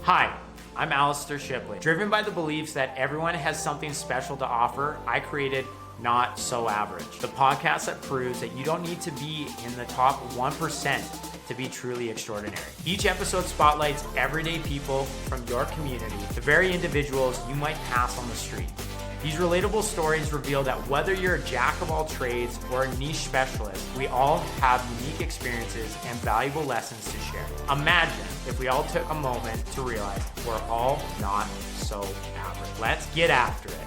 Hi, I'm Alistair Shipley. Driven by the beliefs that everyone has something special to offer, I created Not So Average, the podcast that proves that you don't need to be in the top 1% to be truly extraordinary. Each episode spotlights everyday people from your community, the very individuals you might pass on the street. These relatable stories reveal that whether you're a jack of all trades or a niche specialist, we all have unique experiences and valuable lessons to share. Imagine if we all took a moment to realize we're all not so average. Let's get after it.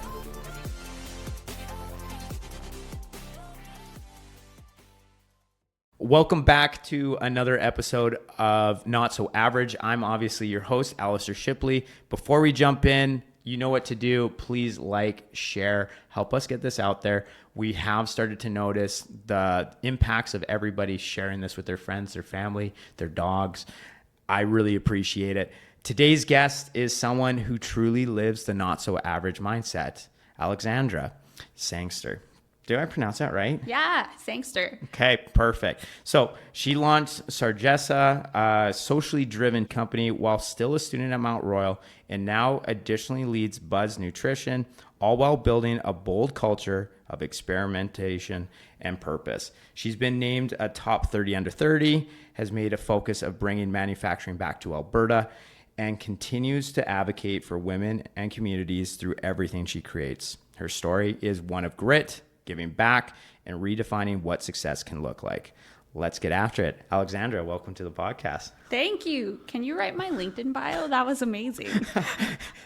Welcome back to another episode of Not So Average. I'm obviously your host, Alistair Shipley. Before we jump in, you know what to do. Please like, share, help us get this out there. We have started to notice the impacts of everybody sharing this with their friends, their family, their dogs. I really appreciate it. Today's guest is someone who truly lives the not so average mindset, Alexandra Sangster. Did I pronounce that right? Yeah, Sangster. Okay, perfect. So she launched Sarjesa, a socially driven company while still a student at Mount Royal, and now additionally leads Buzz Nutrition, all while building a bold culture of experimentation and purpose. She's been named a top 30 under 30, has made a focus of bringing manufacturing back to Alberta, and continues to advocate for women and communities through everything she creates. Her story is one of grit, giving back, and redefining what success can look like. Let's get after it. Alexandra, welcome to the podcast. Thank you. Can you write my LinkedIn bio? That was amazing.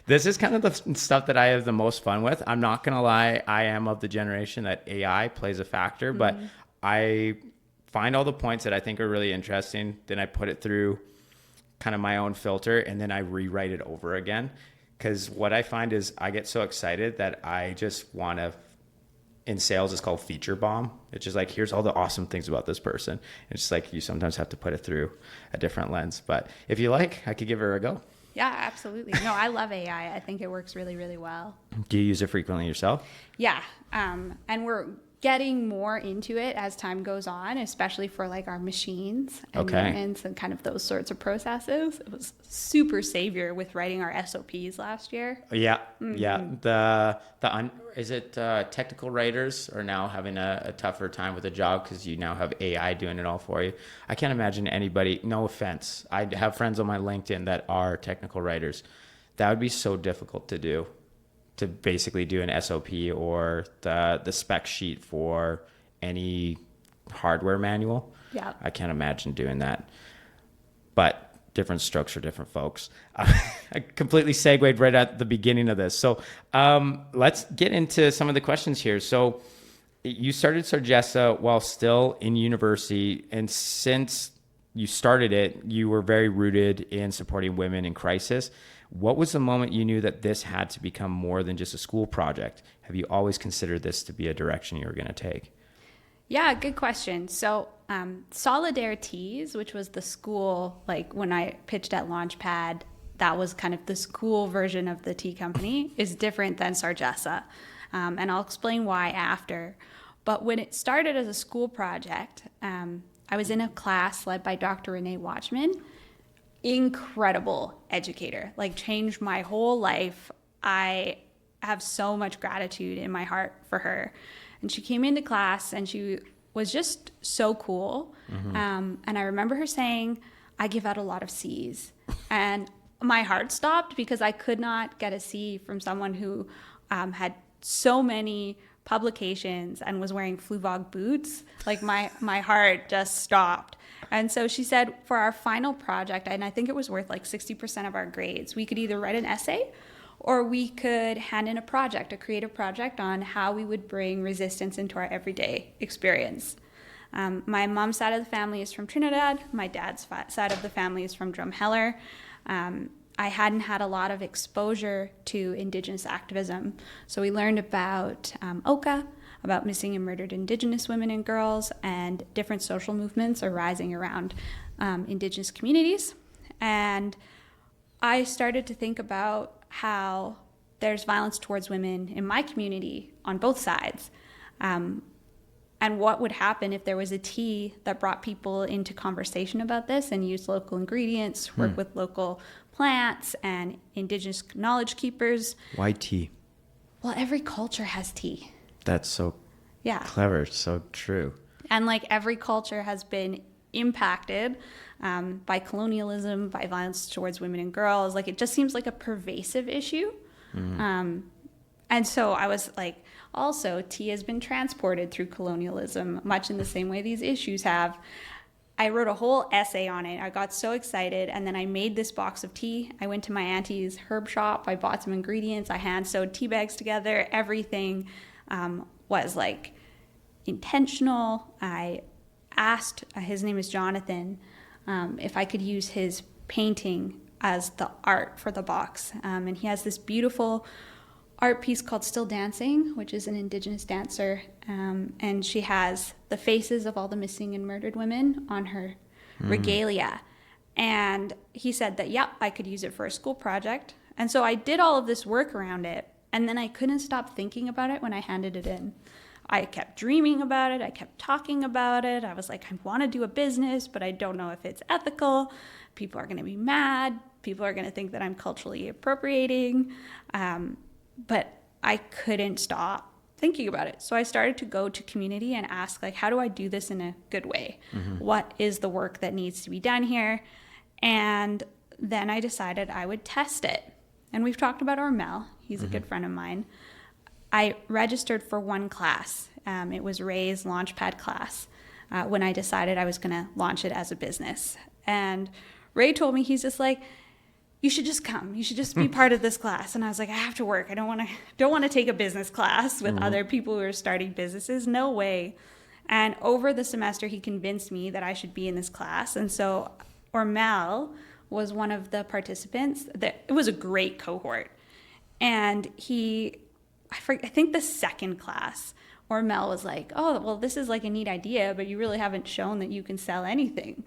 This is kind of the stuff that I have the most fun with. I'm not going to lie. I am of the generation that AI plays a factor, but I find all the points that I think are really interesting. Then I put it through kind of my own filter, and then I rewrite it over again. Because what I find is I get so excited that I just want to, in sales, it's called feature bomb. It's just like, here's all the awesome things about this person. It's just like, you sometimes have to put it through a different lens. But if you like, I could give her a go. Yeah, absolutely. No, I love AI. I think it works really, really well. Do you use it frequently yourself? Yeah. And we're getting more into it as time goes on, especially for like our machines and maintenance and kind of those sorts of processes. It was super savior with writing our SOPs last year. Yeah. Is it technical writers are now having a tougher time with the job because you now have AI doing it all for you? I can't imagine anybody, no offense. I have friends on my LinkedIn that are technical writers. That would be so difficult to do, to basically do an SOP or the spec sheet for any hardware manual. Yeah. I can't imagine doing that. But different strokes for different folks. I completely segued right at the beginning of this. So let's get into some of the questions here. So you started Sarjesa while still in university, and since you started it, you were very rooted in supporting women in crisis. What was the moment you knew that this had to become more than just a school project? Have you always considered this to be a direction you were going to take? Yeah, good question. So Solidarities, which was the school, like when I pitched at Launchpad, that was kind of the school version of the tea company, is different than Sarjesa. And I'll explain why after. But when it started as a school project, I was in a class led by Dr. Renee Watchman. Incredible educator, like changed my whole life. I have so much gratitude in my heart for her. And she came into class and she was just so cool. And I remember her saying, I give out a lot of C's. And my heart stopped because I could not get a C from someone who had so many publications and was wearing Fluvog boots. Like my heart just stopped. And so she said for our final project, and I think it was worth like 60% of our grades, we could either write an essay or we could hand in a creative project on how we would bring resistance into our everyday experience. My mom's side of the family is from Trinidad. My dad's side of the family is from Drumheller. I hadn't had a lot of exposure to Indigenous activism. So we learned about OCA, about missing and murdered Indigenous women and girls, and different social movements arising around Indigenous communities. And I started to think about how there's violence towards women in my community on both sides. And what would happen if there was a tea that brought people into conversation about this and used local ingredients, work with local plants and indigenous knowledge keepers. Why tea? Well, every culture has tea. That's so clever, so true. And like every culture has been impacted by colonialism, by violence towards women and girls. Like it just seems like a pervasive issue. And so I was like, also tea has been transported through colonialism, much in the same way these issues have. I wrote a whole essay on it. I got so excited, and then I made this box of tea. I went to my auntie's herb shop. I bought some ingredients. I hand sewed tea bags together. Everything was like intentional. I asked, his name is Jonathan, if I could use his painting as the art for the box. And he has this beautiful art piece called Still Dancing, which is an indigenous dancer. And she has the faces of all the missing and murdered women on her regalia. And he said that, yep, I could use it for a school project. And so I did all of this work around it. And then I couldn't stop thinking about it when I handed it in. I kept dreaming about it. I kept talking about it. I was like, I want to do a business, but I don't know if it's ethical. People are going to be mad. People are going to think that I'm culturally appropriating. But I couldn't stop thinking about it. So I started to go to community and ask, like, how do I do this in a good way? What is the work that needs to be done here? And then I decided I would test it. And we've talked about Ormel. He's a good friend of mine. I registered for one class. It was Ray's Launchpad class when I decided I was going to launch it as a business. And Ray told me, he's just like, you should just come. You should just be part of this class. And I was like, I have to work. I don't want to take a business class with other people who are starting businesses. No way. And over the semester, he convinced me that I should be in this class. And so Ormel was one of the participants. It was a great cohort. And I think the second class, Ormel was like, oh, well, this is like a neat idea, but you really haven't shown that you can sell anything.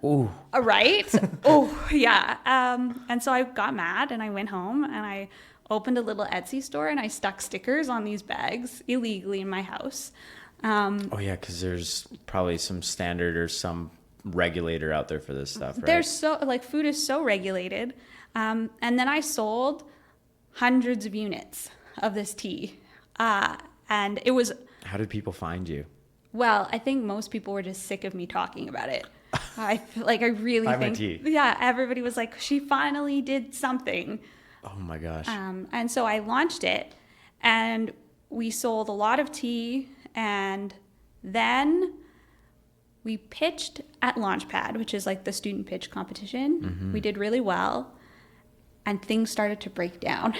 Ooh. Right? Oh, yeah. And so I got mad and I went home and I opened a little Etsy store and I stuck stickers on these bags illegally in my house. Oh, yeah, because there's probably some standard or some regulator out there for this stuff, right? There's food is so regulated. And then I sold hundreds of units of this tea. And it was... How did people find you? Well, I think most people were just sick of me talking about it. I really think, yeah, everybody was like, she finally did something. Oh my gosh. And so I launched it and we sold a lot of tea, and then we pitched at Launchpad, which is like the student pitch competition. We did really well and things started to break down.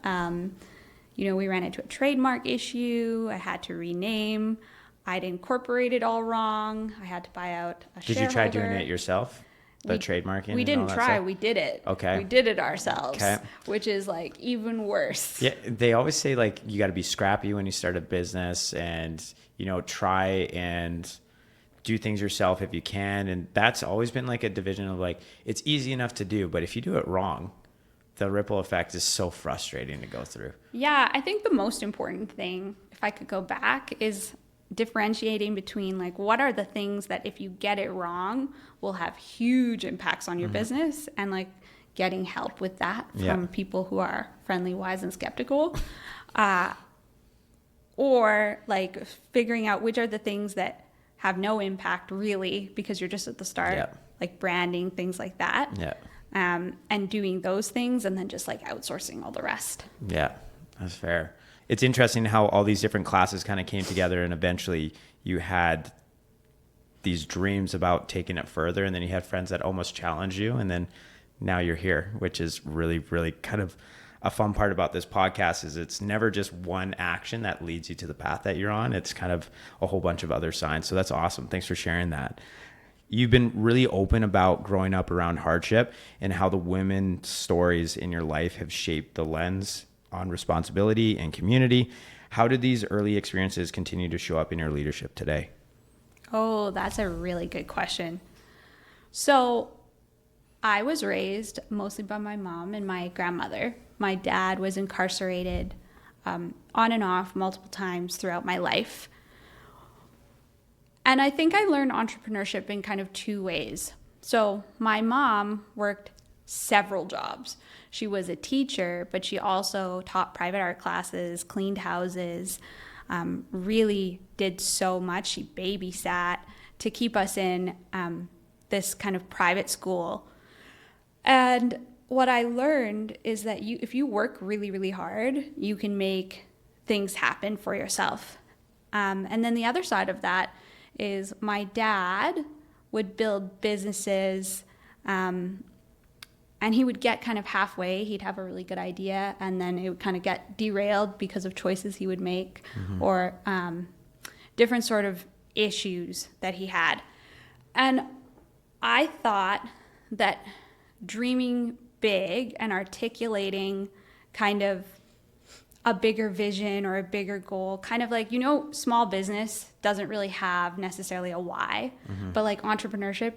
We ran into a trademark issue. I had to rename. I'd incorporated all wrong. I had to buy out a shareholder. Did you try doing it yourself? Trademarking? We didn't try. We did it. Okay. We did it ourselves, which is like even worse. Yeah. They always say like you got to be scrappy when you start a business and, try and do things yourself if you can. And that's always been like a division of like, it's easy enough to do, but if you do it wrong, the ripple effect is so frustrating to go through. Yeah. I think the most important thing, if I could go back, is differentiating between like what are the things that if you get it wrong will have huge impacts on your business, and like getting help with that from people who are friendly, wise, and skeptical, or like figuring out which are the things that have no impact really because you're just at the start, like branding, things like that, and doing those things, and then just like outsourcing all the rest. Yeah, that's fair. It's interesting how all these different classes kind of came together, and eventually you had these dreams about taking it further, and then you had friends that almost challenged you, and then now you're here, which is really, really kind of a fun part about this podcast. Is it's never just one action that leads you to the path that you're on. It's kind of a whole bunch of other signs. So that's awesome. Thanks for sharing that. You've been really open about growing up around hardship and how the women's stories in your life have shaped the lens on responsibility and community. How did these early experiences continue to show up in your leadership today? Oh, that's a really good question. So I was raised mostly by my mom and my grandmother. My dad was incarcerated on and off multiple times throughout my life. And I think I learned entrepreneurship in kind of two ways. So my mom worked several jobs. She was a teacher, but she also taught private art classes, cleaned houses, really did so much. She babysat to keep us in this kind of private school. And what I learned is that if you work really, really hard, you can make things happen for yourself. And then the other side of that is my dad would build businesses, and he would get kind of halfway. He'd have a really good idea, and then it would kind of get derailed because of choices he would make, or different sort of issues that he had. And I thought that dreaming big and articulating kind of a bigger vision or a bigger goal, kind of like, small business doesn't really have necessarily a why, but like entrepreneurship,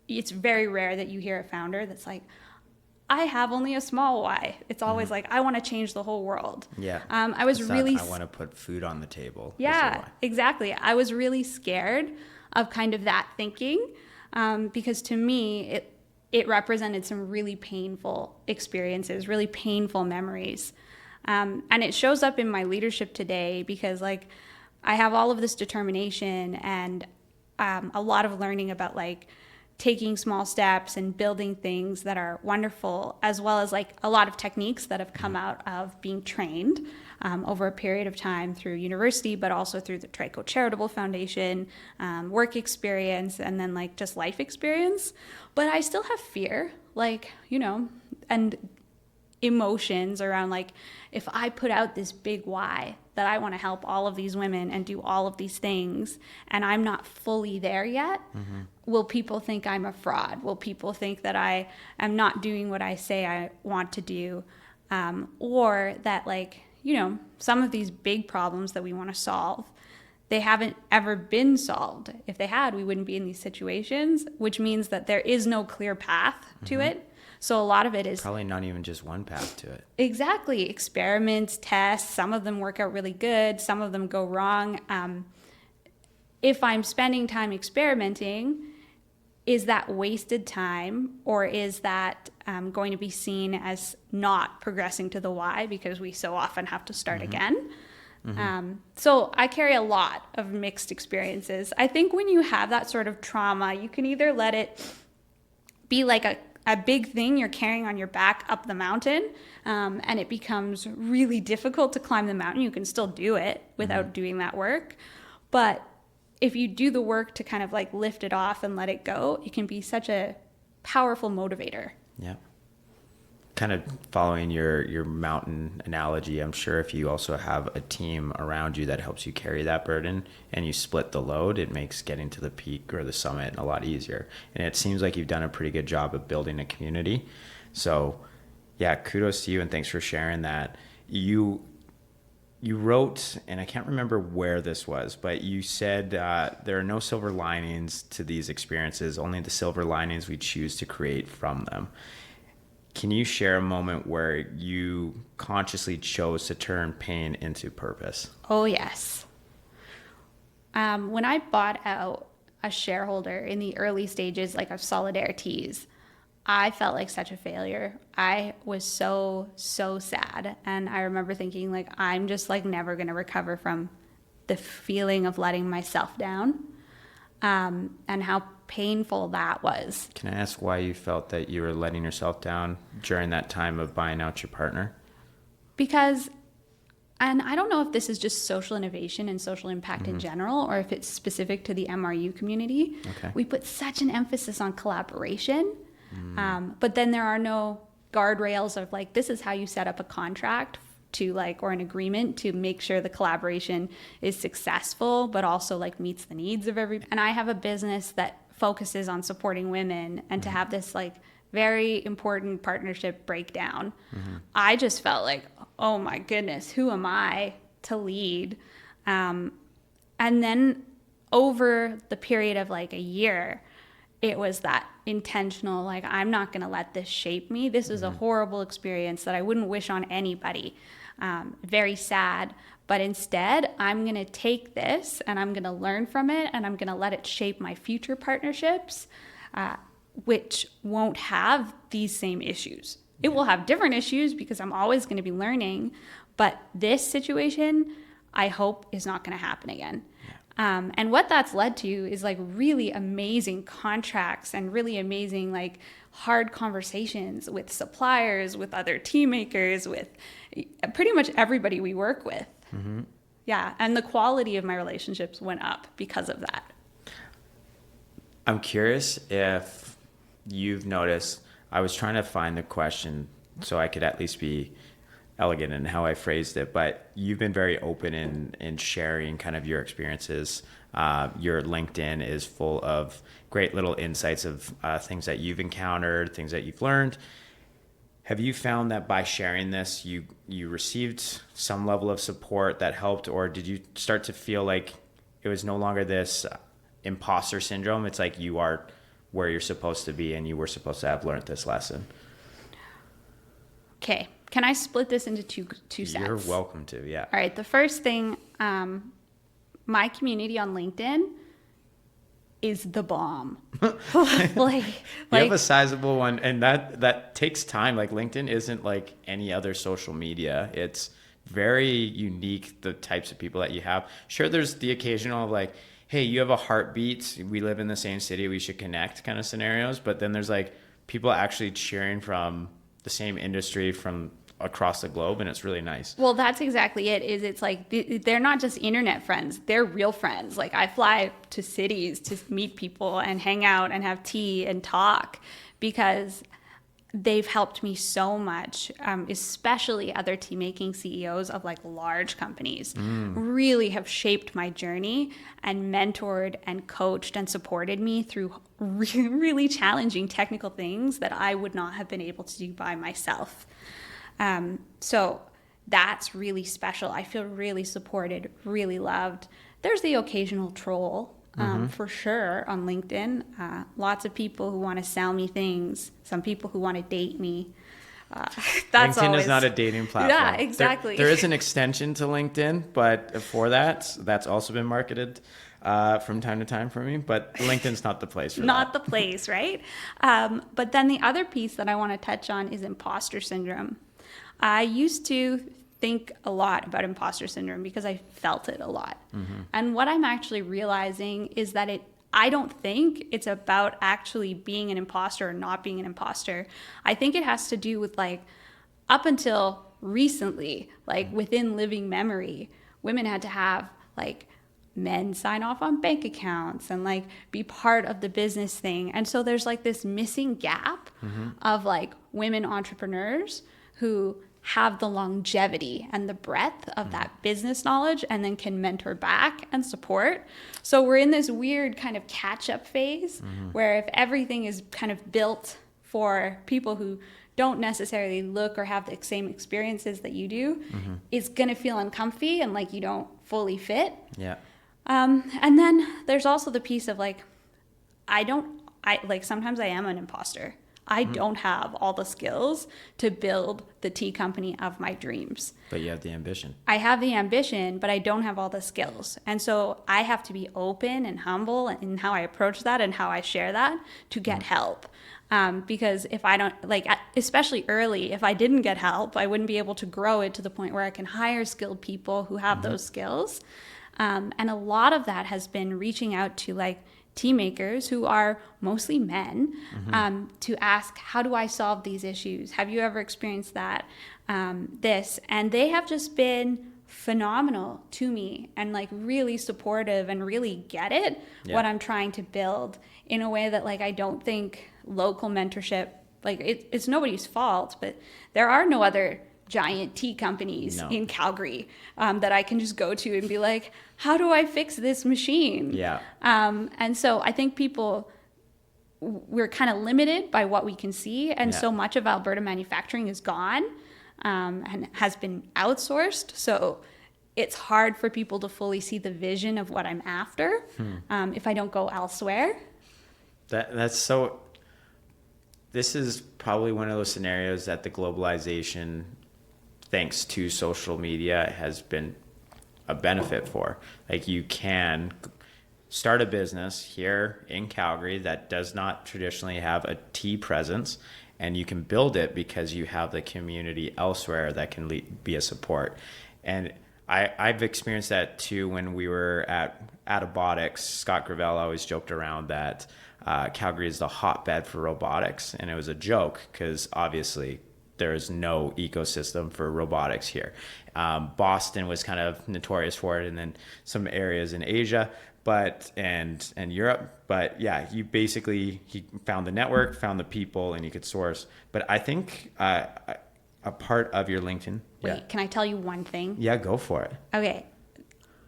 it's very rare that you hear a founder that's like, I have only a small why. It's always like, I want to change the whole world. Yeah. I want to put food on the table. Yeah, exactly. I was really scared of kind of that thinking, because to me, it represented some really painful experiences, really painful memories. And it shows up in my leadership today because like I have all of this determination and a lot of learning about like taking small steps and building things that are wonderful, as well as like a lot of techniques that have come out of being trained over a period of time through university, but also through the Trico Charitable Foundation, work experience, and then like just life experience. But I still have fear, like, and emotions around like, if I put out this big why that I want to help all of these women and do all of these things, and I'm not fully there yet, will people think I'm a fraud? Will people think that I am not doing what I say I want to do? Or that like, some of these big problems that we want to solve, they haven't ever been solved. If they had, we wouldn't be in these situations, which means that there is no clear path to it. So a lot of it is probably not even just one path to it. Exactly. Experiments, tests, some of them work out really good, some of them go wrong. If I'm spending time experimenting, is that wasted time, or is that going to be seen as not progressing to the why because we so often have to start again? So I carry a lot of mixed experiences. I think when you have that sort of trauma, you can either let it be like a big thing you're carrying on your back up the mountain, and it becomes really difficult to climb the mountain. You can still do it without doing that work. But if you do the work to kind of like lift it off and let it go, it can be such a powerful motivator. Yeah. Kind of following your mountain analogy, I'm sure if you also have a team around you that helps you carry that burden and you split the load, it makes getting to the peak or the summit a lot easier. And it seems like you've done a pretty good job of building a community. So yeah, kudos to you and thanks for sharing that. You wrote, and I can't remember where this was, but you said there are no silver linings to these experiences, only the silver linings we choose to create from them. Can you share a moment where you consciously chose to turn pain into purpose? Oh, yes. When I bought out a shareholder in the early stages like of Solidarities, I felt like such a failure. I was so sad. And I remember thinking like, I'm just like never going to recover from the feeling of letting myself down, and how painful that was. Can I ask why you felt that you were letting yourself down during that time of buying out your partner? Because, and I don't know if this is just social innovation and social impact in general, or if it's specific to the MRU community. Okay. We put such an emphasis on collaboration, but then there are no guardrails of like, this is how you set up a contract to like, or an agreement to make sure the collaboration is successful, but also like meets the needs of everybody. And I have a business that focuses on supporting women, and to have this like very important partnership breakdown, I just felt like, oh my goodness, who am I to lead? And then over the period of like a year, it was that intentional, like, I'm not going to let this shape me. This is a horrible experience that I wouldn't wish on anybody. Very sad. But instead, I'm going to take this and I'm going to learn from it, and I'm going to let it shape my future partnerships, which won't have these same issues. It will have different issues because I'm always going to be learning, but this situation, I hope, is not going to happen again. And what that's led to is like really amazing contracts and really amazing like hard conversations with suppliers, with other team makers, with pretty much everybody we work with. Mm-hmm. Yeah. And the quality of my relationships went up because of that. I'm curious if you've noticed, I was trying to find the question so I could at least be elegant in how I phrased it, but you've been very open in sharing kind of your experiences. Your LinkedIn is full of great little insights of things that you've encountered, things that you've learned. Have you found that by sharing this, you received some level of support that helped, or did you start to feel like it was no longer this imposter syndrome? It's like you are where you're supposed to be and you were supposed to have learned this lesson. Okay. Can I split this into two sets? You're welcome to, yeah. All right. The first thing, my community on LinkedIn is the bomb. You have a sizable one, and that takes time. Like LinkedIn isn't like any other social media. It's very unique, the types of people that you have. Sure, there's the occasional like, hey, you have a heartbeat, we live in the same city, we should connect kind of scenarios. But then there's like people actually cheering from the same industry from across the globe, and it's really nice. Well, that's exactly it. It's like they're not just internet friends, they're real friends. Like I fly to cities to meet people and hang out and have tea and talk because they've helped me so much, especially other tea making CEOs of like large companies really have shaped my journey and mentored and coached and supported me through really challenging technical things that I would not have been able to do by myself. So that's really special. I feel really supported, really loved. There's the occasional troll, for sure, on LinkedIn. Lots of people who want to sell me things. Some people who want to date me. That's LinkedIn is not a dating platform. Yeah, exactly. There is an extension to LinkedIn, but for that's also been marketed from time to time for me. But LinkedIn's not the place for not the place, right? But then the other piece that I want to touch on is imposter syndrome. I used to think a lot about imposter syndrome because I felt it a lot. Mm-hmm. And what I'm actually realizing is that I don't think it's about actually being an imposter or not being an imposter. I think it has to do with like up until recently, like within living memory, women had to have like men sign off on bank accounts and like be part of the business thing. And so there's like this missing gap of like women entrepreneurs who have the longevity and the breadth of that business knowledge and then can mentor back and support. So we're in this weird kind of catch-up phase where if everything is kind of built for people who don't necessarily look or have the same experiences that you do, it's going to feel uncomfy and like you don't fully fit. Yeah. And then there's also the piece of like, sometimes I am an imposter. I don't have all the skills to build the tea company of my dreams. But you have the ambition. I have the ambition, but I don't have all the skills. And so I have to be open and humble in how I approach that and how I share that to get help. Because if I don't, especially early, if I didn't get help, I wouldn't be able to grow it to the point where I can hire skilled people who have those skills. And a lot of that has been reaching out to like tea makers who are mostly men to ask, how do I solve these issues? Have you ever experienced that? And they have just been phenomenal to me and like really supportive and really get it, what I'm trying to build in a way that like I don't think local mentorship, like it's nobody's fault, but there are no other giant tea companies in Calgary that I can just go to and be like, how do I fix this machine? Yeah. And so I think we're kind of limited by what we can see. And so much of Alberta manufacturing is gone and has been outsourced. So it's hard for people to fully see the vision of what I'm after if I don't go elsewhere. This is probably one of those scenarios that the globalization, thanks to social media, has been a benefit for. Like you can start a business here in Calgary that does not traditionally have a tea presence, and you can build it because you have the community elsewhere that can be a support. And I've experienced that too when we were at Robotics. Scott Gravel always joked around that Calgary is the hotbed for robotics, and it was a joke because obviously there is no ecosystem for robotics here. Boston was kind of notorious for it, and then some areas in Asia, and Europe. But yeah, he found the network, found the people, and you could source. But I think a part of your LinkedIn. Wait, can I tell you one thing? Yeah, go for it. Okay.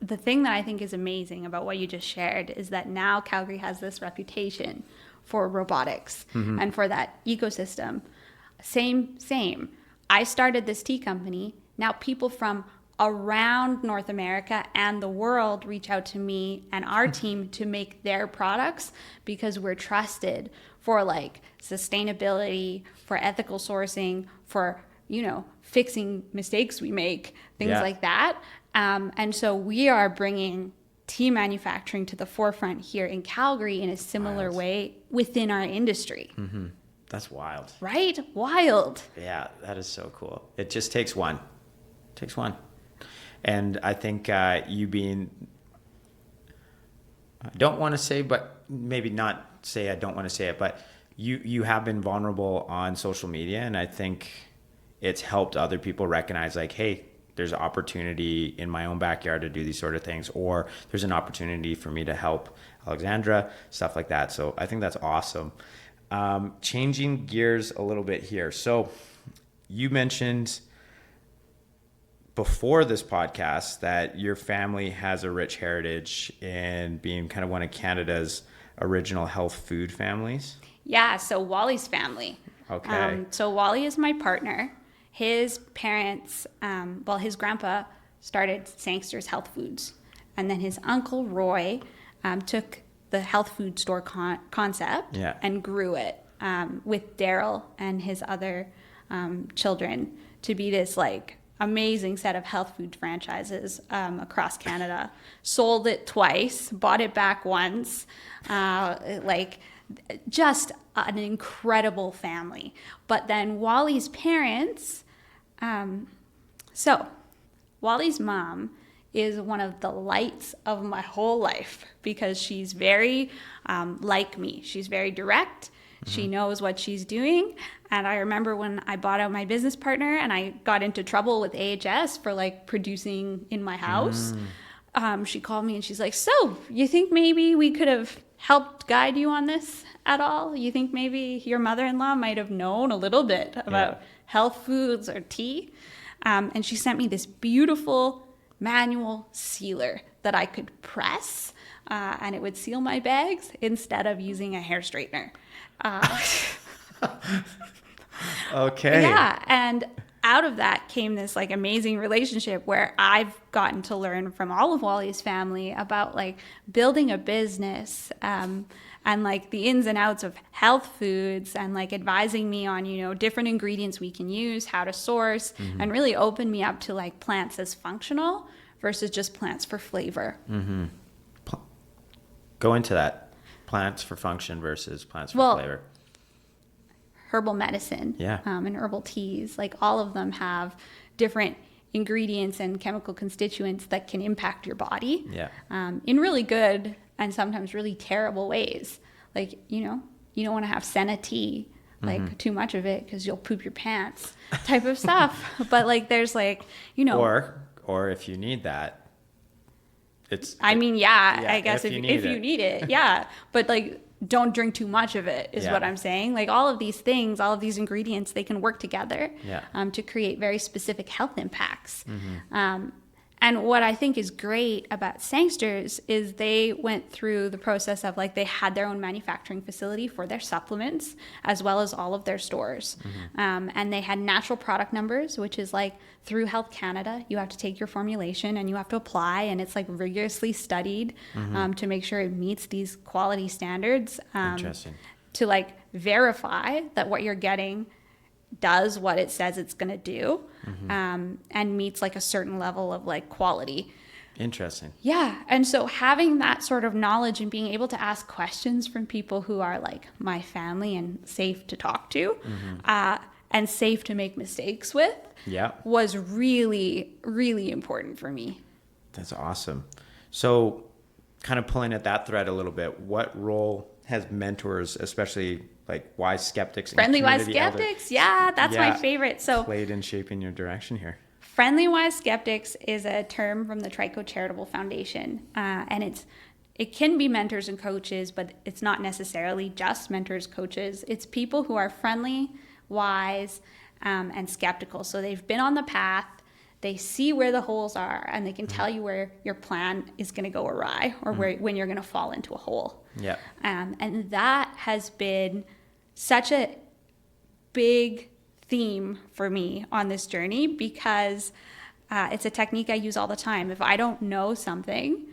The thing that I think is amazing about what you just shared is that now Calgary has this reputation for robotics and for that ecosystem. Same. I started this tea company. Now people from around North America and the world reach out to me and our team to make their products because we're trusted for like sustainability, for ethical sourcing, for, fixing mistakes we make, things like that. And so we are bringing tea manufacturing to the forefront here in Calgary in a similar way within our industry. Mm-hmm. That's wild. Right? Wild. Yeah, that is so cool. It just takes one. And I think you being, I don't want to say, but maybe not say I don't want to say it, but you have been vulnerable on social media, and I think it's helped other people recognize like, hey, there's an opportunity in my own backyard to do these sort of things, or there's an opportunity for me to help Alexandra, stuff like that. So I think that's awesome. Changing gears a little bit here. So you mentioned before this podcast that your family has a rich heritage in being kind of one of Canada's original health food families. Yeah, so Wally's family. Okay. So Wally is my partner. His parents, his grandpa started Sangster's Health Foods. And then his uncle Roy took the health food store concept and grew it with Daryl and his other children to be this like amazing set of health food franchises across Canada. Sold it twice, bought it back once, just an incredible family. But then Wally's parents, Wally's mom is one of the lights of my whole life because she's very like me. She's very direct. She knows what she's doing. And I remember when I bought out my business partner and I got into trouble with AHS for like producing in my house. She called me and she's like, so you think maybe we could have helped guide you on this at all? You think maybe your mother-in-law might have known a little bit about health foods or tea? And she sent me this beautiful manual sealer that I could press and it would seal my bags instead of using a hair straightener. Okay. Yeah, and out of that came this like amazing relationship where I've gotten to learn from all of Wally's family about like building a business and like the ins and outs of health foods and like advising me on, different ingredients we can use, how to source, and really opened me up to like plants as functional versus just plants for flavor. Go into that. Plants for function versus plants for flavor. Herbal medicine and herbal teas, like all of them have different ingredients and chemical constituents that can impact your body in really good and sometimes really terrible ways. Like, you don't want to have senna tea, like too much of it because you'll poop your pants type of stuff. But like there's like, Or if you need that. I guess if you need it, but like don't drink too much of it is what I'm saying. Like all of these things, all of these ingredients, they can work together to create very specific health impacts. And what I think is great about Sangsters is they went through the process of like they had their own manufacturing facility for their supplements as well as all of their stores. And they had natural product numbers, which is like through Health Canada, you have to take your formulation and you have to apply, and it's like rigorously studied to make sure it meets these quality standards. Interesting. To like verify that what you're getting does what it says it's going to do and meets like a certain level of like quality. Interesting. Yeah. And so having that sort of knowledge and being able to ask questions from people who are like my family and safe to talk to, and safe to make mistakes with, was really, really important for me. That's awesome. So kind of pulling at that thread a little bit, what role has mentors, especially like wise skeptics, Friendly wise skeptics? Yeah, that's my favorite. So played in shaping your direction here? Friendly wise skeptics is a term from the Trico Charitable Foundation, and it can be mentors and coaches, but it's not necessarily just mentors, coaches. It's people who are friendly, wise, and skeptical. So they've been on the path, they see where the holes are, and they can tell you where your plan is going to go awry or when you're going to fall into a hole. Yeah. And that has been such a big theme for me on this journey because it's a technique I use all the time. If I don't know something,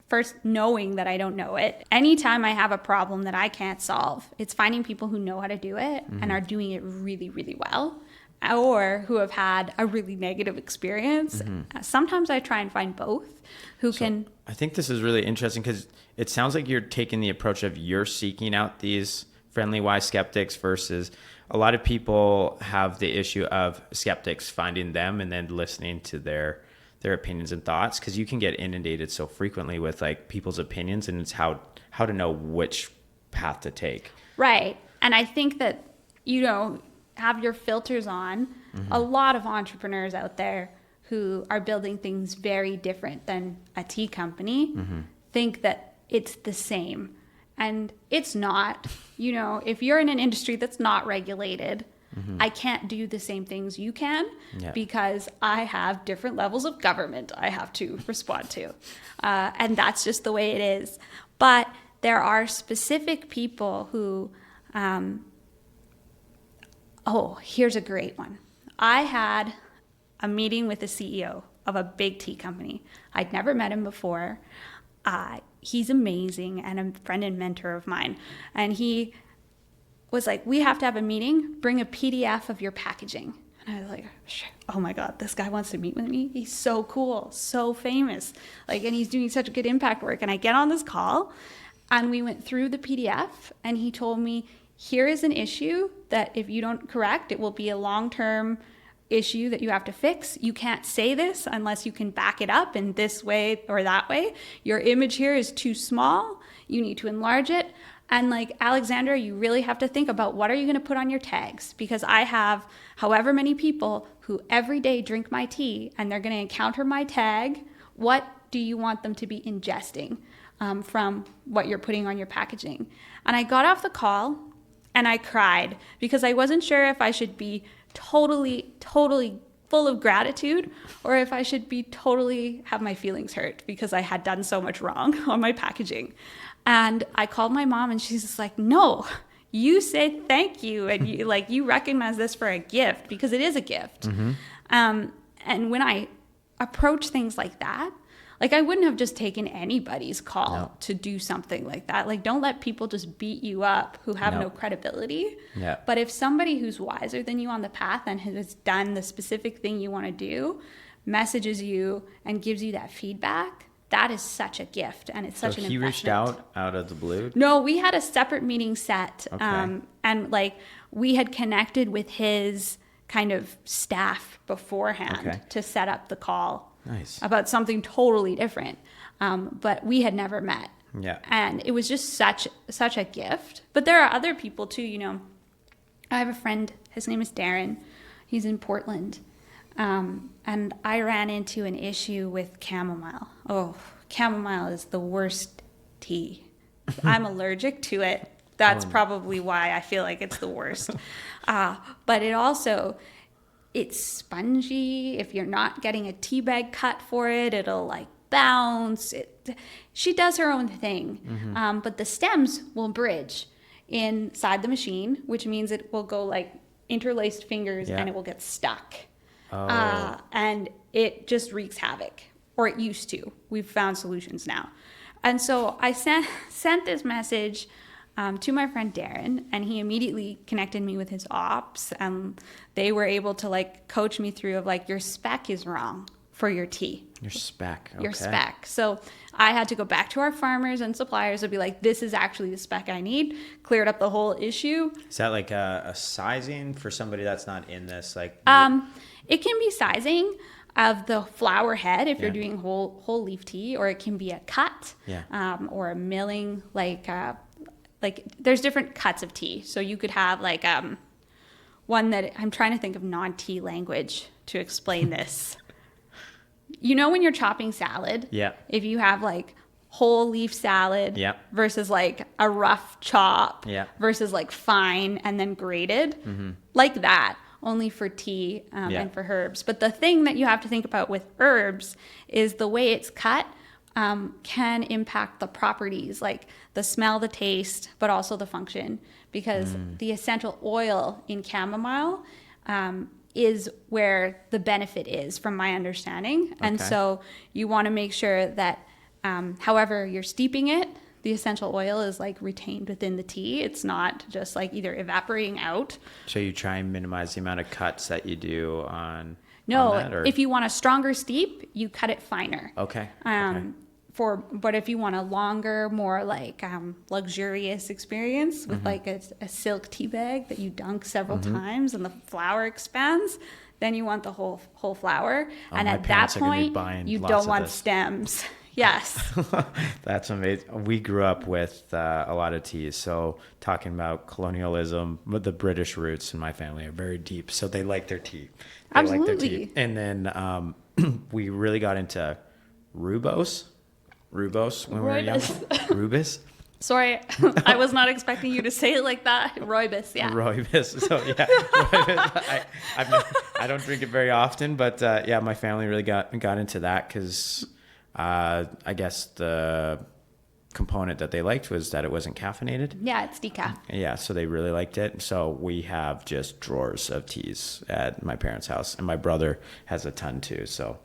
first knowing that I don't know it. Anytime I have a problem that I can't solve, it's finding people who know how to do it and are doing it really, really well, or who have had a really negative experience. Sometimes I try and find both who can. I think this is really interesting because it sounds like you're taking the approach of you're seeking out these friendly, wise skeptics versus a lot of people have the issue of skeptics finding them and then listening to their opinions and thoughts, because you can get inundated so frequently with like people's opinions, and it's how to know which path to take. Right. And I think that, have your filters on. A lot of entrepreneurs out there who are building things very different than a tea company think that it's the same. And it's not. If you're in an industry that's not regulated, I can't do the same things you can because I have different levels of government I have to respond to. And that's just the way it is. But there are specific people who, here's a great one. I had a meeting with the CEO of a big tea company. I'd never met him before. He's amazing and a friend and mentor of mine. And he was like, we have to have a meeting. Bring a PDF of your packaging. And I was like, oh my God, this guy wants to meet with me. He's so cool, so famous. and he's doing such good impact work. And I get on this call and we went through the PDF and he told me, here is an issue that if you don't correct, it will be a long-term issue that you have to fix. You can't say this unless you can back it up in this way or that way. Your image here is too small. You need to enlarge it. And Alexandra, you really have to think about what are you going to put on your tags? Because I have however many people who every day drink my tea and they're going to encounter my tag. What do you want them to be ingesting from what you're putting on your packaging? And I got off the call and I cried because I wasn't sure if I should be totally full of gratitude or if I should be totally have my feelings hurt because I had done so much wrong on my packaging. And I called my mom and she's just like, no, you said thank you. And you recognize this for a gift because it is a gift. And when I approach things like that, I wouldn't have just taken anybody's call to do something like that. Don't let people just beat you up who have no credibility. Yeah. But if somebody who's wiser than you on the path and has done the specific thing you want to do, messages you and gives you that feedback, that is such a gift and it's such an investment. So he reached out of the blue? No, we had a separate meeting set. Okay. And we had connected with his kind of staff beforehand to set up the call. Nice. About something totally different. But we had never met. Yeah. And it was just such a gift. But there are other people too, I have a friend, his name is Darren. He's in Portland. And I ran into an issue with chamomile. Oh, chamomile is the worst tea. I'm allergic to it. That's probably why I feel like it's the worst. But it's spongy. If you're not getting a tea bag cut for it, it'll bounce. She does her own thing. But the stems will bridge inside the machine, which means it will go interlaced fingers and it will get stuck. And it just wreaks havoc, or it used to. We've found solutions now. And so I sent this message to my friend Darren, and he immediately connected me with his ops, and they were able to coach me through of your spec is wrong for your tea. Your spec. Okay. Your spec. So I had to go back to our farmers and suppliers and be like, this is actually the spec I need. Cleared up the whole issue. Is that like a sizing for somebody that's not in this? Like, It can be sizing of the flower head if you're doing whole leaf tea, or it can be a cut, or a milling, like there's different cuts of tea. So you could have like one that I'm trying to think of non-tea language to explain this. You know, when you're chopping salad, if you have like whole leaf salad versus like a rough chop versus like fine and then grated, like that, only for tea and for herbs. But the thing that you have to think about with herbs is the way it's cut can impact the properties, like the smell, the taste, but also the function, because the essential oil in chamomile is where the benefit is, from my understanding. And so you want to make sure that however you're steeping it, the essential oil is like retained within the tea. It's not just like either evaporating out. So you try and minimize the amount of cuts that you do on that, or? If you want a stronger steep, you cut it finer. Okay. But if you want a longer, more like luxurious experience with like a silk tea bag that you dunk several times and the flower expands, then you want the whole flower. And at that point, you don't want stems. Yes. That's amazing. We grew up with a lot of teas. So talking about colonialism, the British roots in my family are very deep. So they like their tea. Absolutely. Like their tea. And then we really got into rooibos when we were young. Rooibos. Sorry, I was not expecting you to say it like that. Rooibos, yeah. Rooibos. So yeah, rooibos. I don't drink it very often, but my family really got into that because I guess the component that they liked was that it wasn't caffeinated. Yeah, it's decaf. Yeah, so they really liked it. So we have just drawers of teas at my parents' house, and my brother has a ton too. So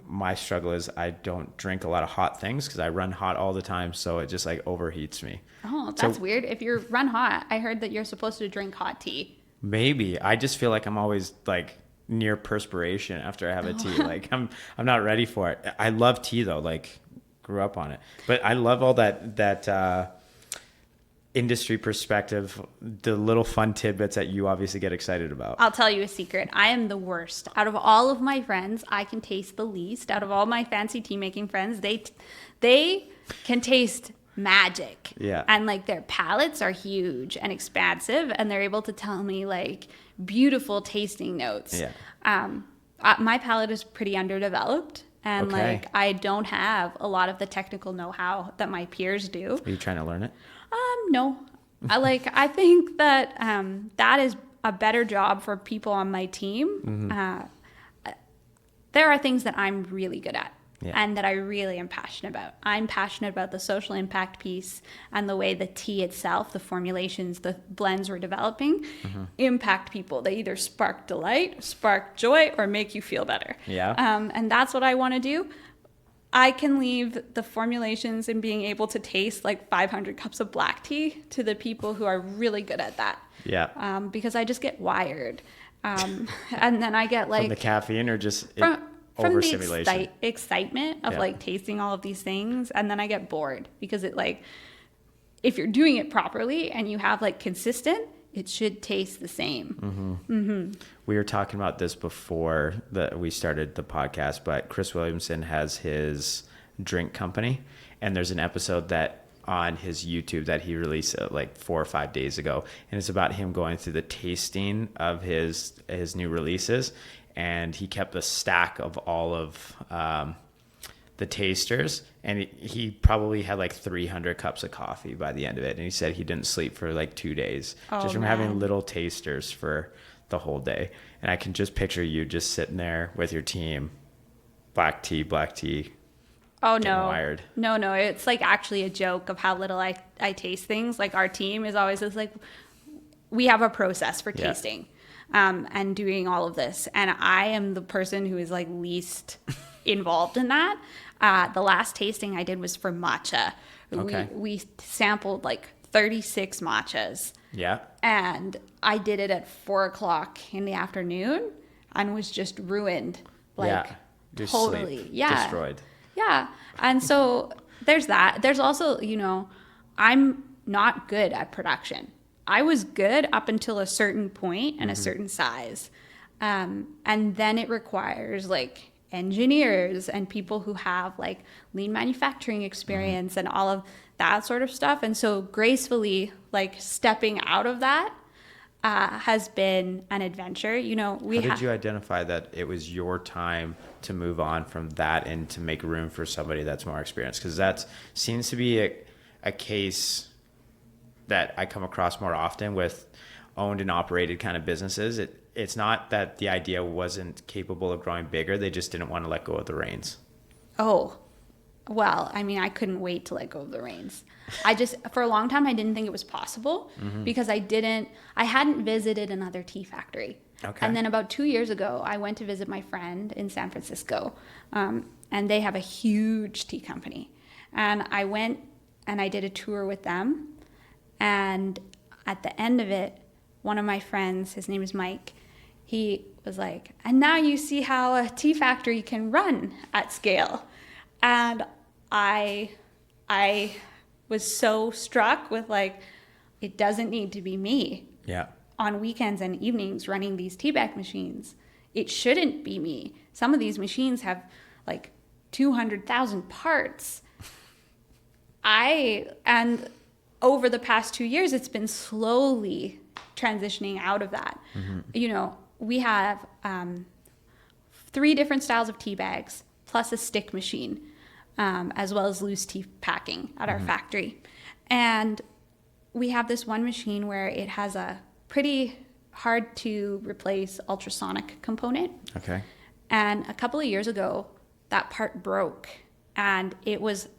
my struggle is I don't drink a lot of hot things because I run hot all the time, so it just like overheats me. Oh, that's weird. If you run hot, I heard that you're supposed to drink hot tea. Maybe. I just feel like I'm always like near perspiration after I have a tea. Like I'm not ready for it. I love tea though, like grew up on it. But I love all that industry perspective, the little fun tidbits that you obviously get excited about. I'll tell you a secret. I am the worst. Out of all of my friends, I can taste the least. Out of all my fancy tea making friends, they can taste magic. Yeah. And like their palates are huge and expansive, and they're able to tell me like beautiful tasting notes. Yeah. My palate is pretty underdeveloped. And like I don't have a lot of the technical know-how that my peers do. Are you trying to learn it? No. I think that that is a better job for people on my team. There are things that I'm really good at and that I really am passionate about. I'm passionate about the social impact piece and the way the tea itself, the formulations, the blends we're developing impact people. They either spark delight, spark joy, or make you feel better. Yeah. And that's what I want to do. I can leave the formulations and being able to taste like 500 cups of black tea to the people who are really good at that. Yeah. Because I just get wired. And then I get like... From the caffeine or just from overstimulation? The excitement of like tasting all of these things. And then I get bored because it like, if you're doing it properly and you have like consistent, it should taste the same. We were talking about this before we started the podcast, but Chris Williamson has his drink company, and there's an episode that on his YouTube that he released like 4 or 5 days ago, and it's about him going through the tasting of his new releases, and he kept a stack of all of the tasters, and he probably had like 300 cups of coffee by the end of it, and he said he didn't sleep for like 2 days just from having little tasters for the whole day. And I can just picture you just sitting there with your team, black tea. Oh no. Wired. No, it's like actually a joke of how little I taste things. Like our team is always just like, we have a process for tasting and doing all of this, and I am the person who is like least involved in that. The last tasting I did was for matcha. We sampled like 36 matchas. Yeah. And I did it at 4:00 in the afternoon and was just ruined like Your totally, sleep yeah, destroyed. yeah. And so there's that. There's also, I'm not good at production. I was good up until a certain point and a certain size. And then it requires like engineers and people who have like lean manufacturing experience and all of that sort of stuff. And so gracefully like stepping out of that has been an adventure. How did you identify that it was your time to move on from that and to make room for somebody that's more experienced? Because that seems to be a case that I come across more often with owned and operated kind of businesses. It's not that the idea wasn't capable of growing bigger. They just didn't want to let go of the reins. Oh, well, I mean, I couldn't wait to let go of the reins. For a long time, I didn't think it was possible because I hadn't visited another tea factory. Okay. And then about 2 years ago, I went to visit my friend in San Francisco, and they have a huge tea company. And I went and I did a tour with them. And at the end of it, one of my friends, his name is Mike, he was like, and now you see how a tea factory can run at scale. And I was so struck with like, it doesn't need to be me. Yeah. On weekends and evenings running these tea bag machines. It shouldn't be me. Some of these machines have like 200,000 parts. And over the past 2 years, it's been slowly transitioning out of that. We have 3 different styles of tea bags plus a stick machine, as well as loose tea packing at our factory. And we have this one machine where it has a pretty hard to replace ultrasonic component. Okay. And a couple of years ago, that part broke, and it was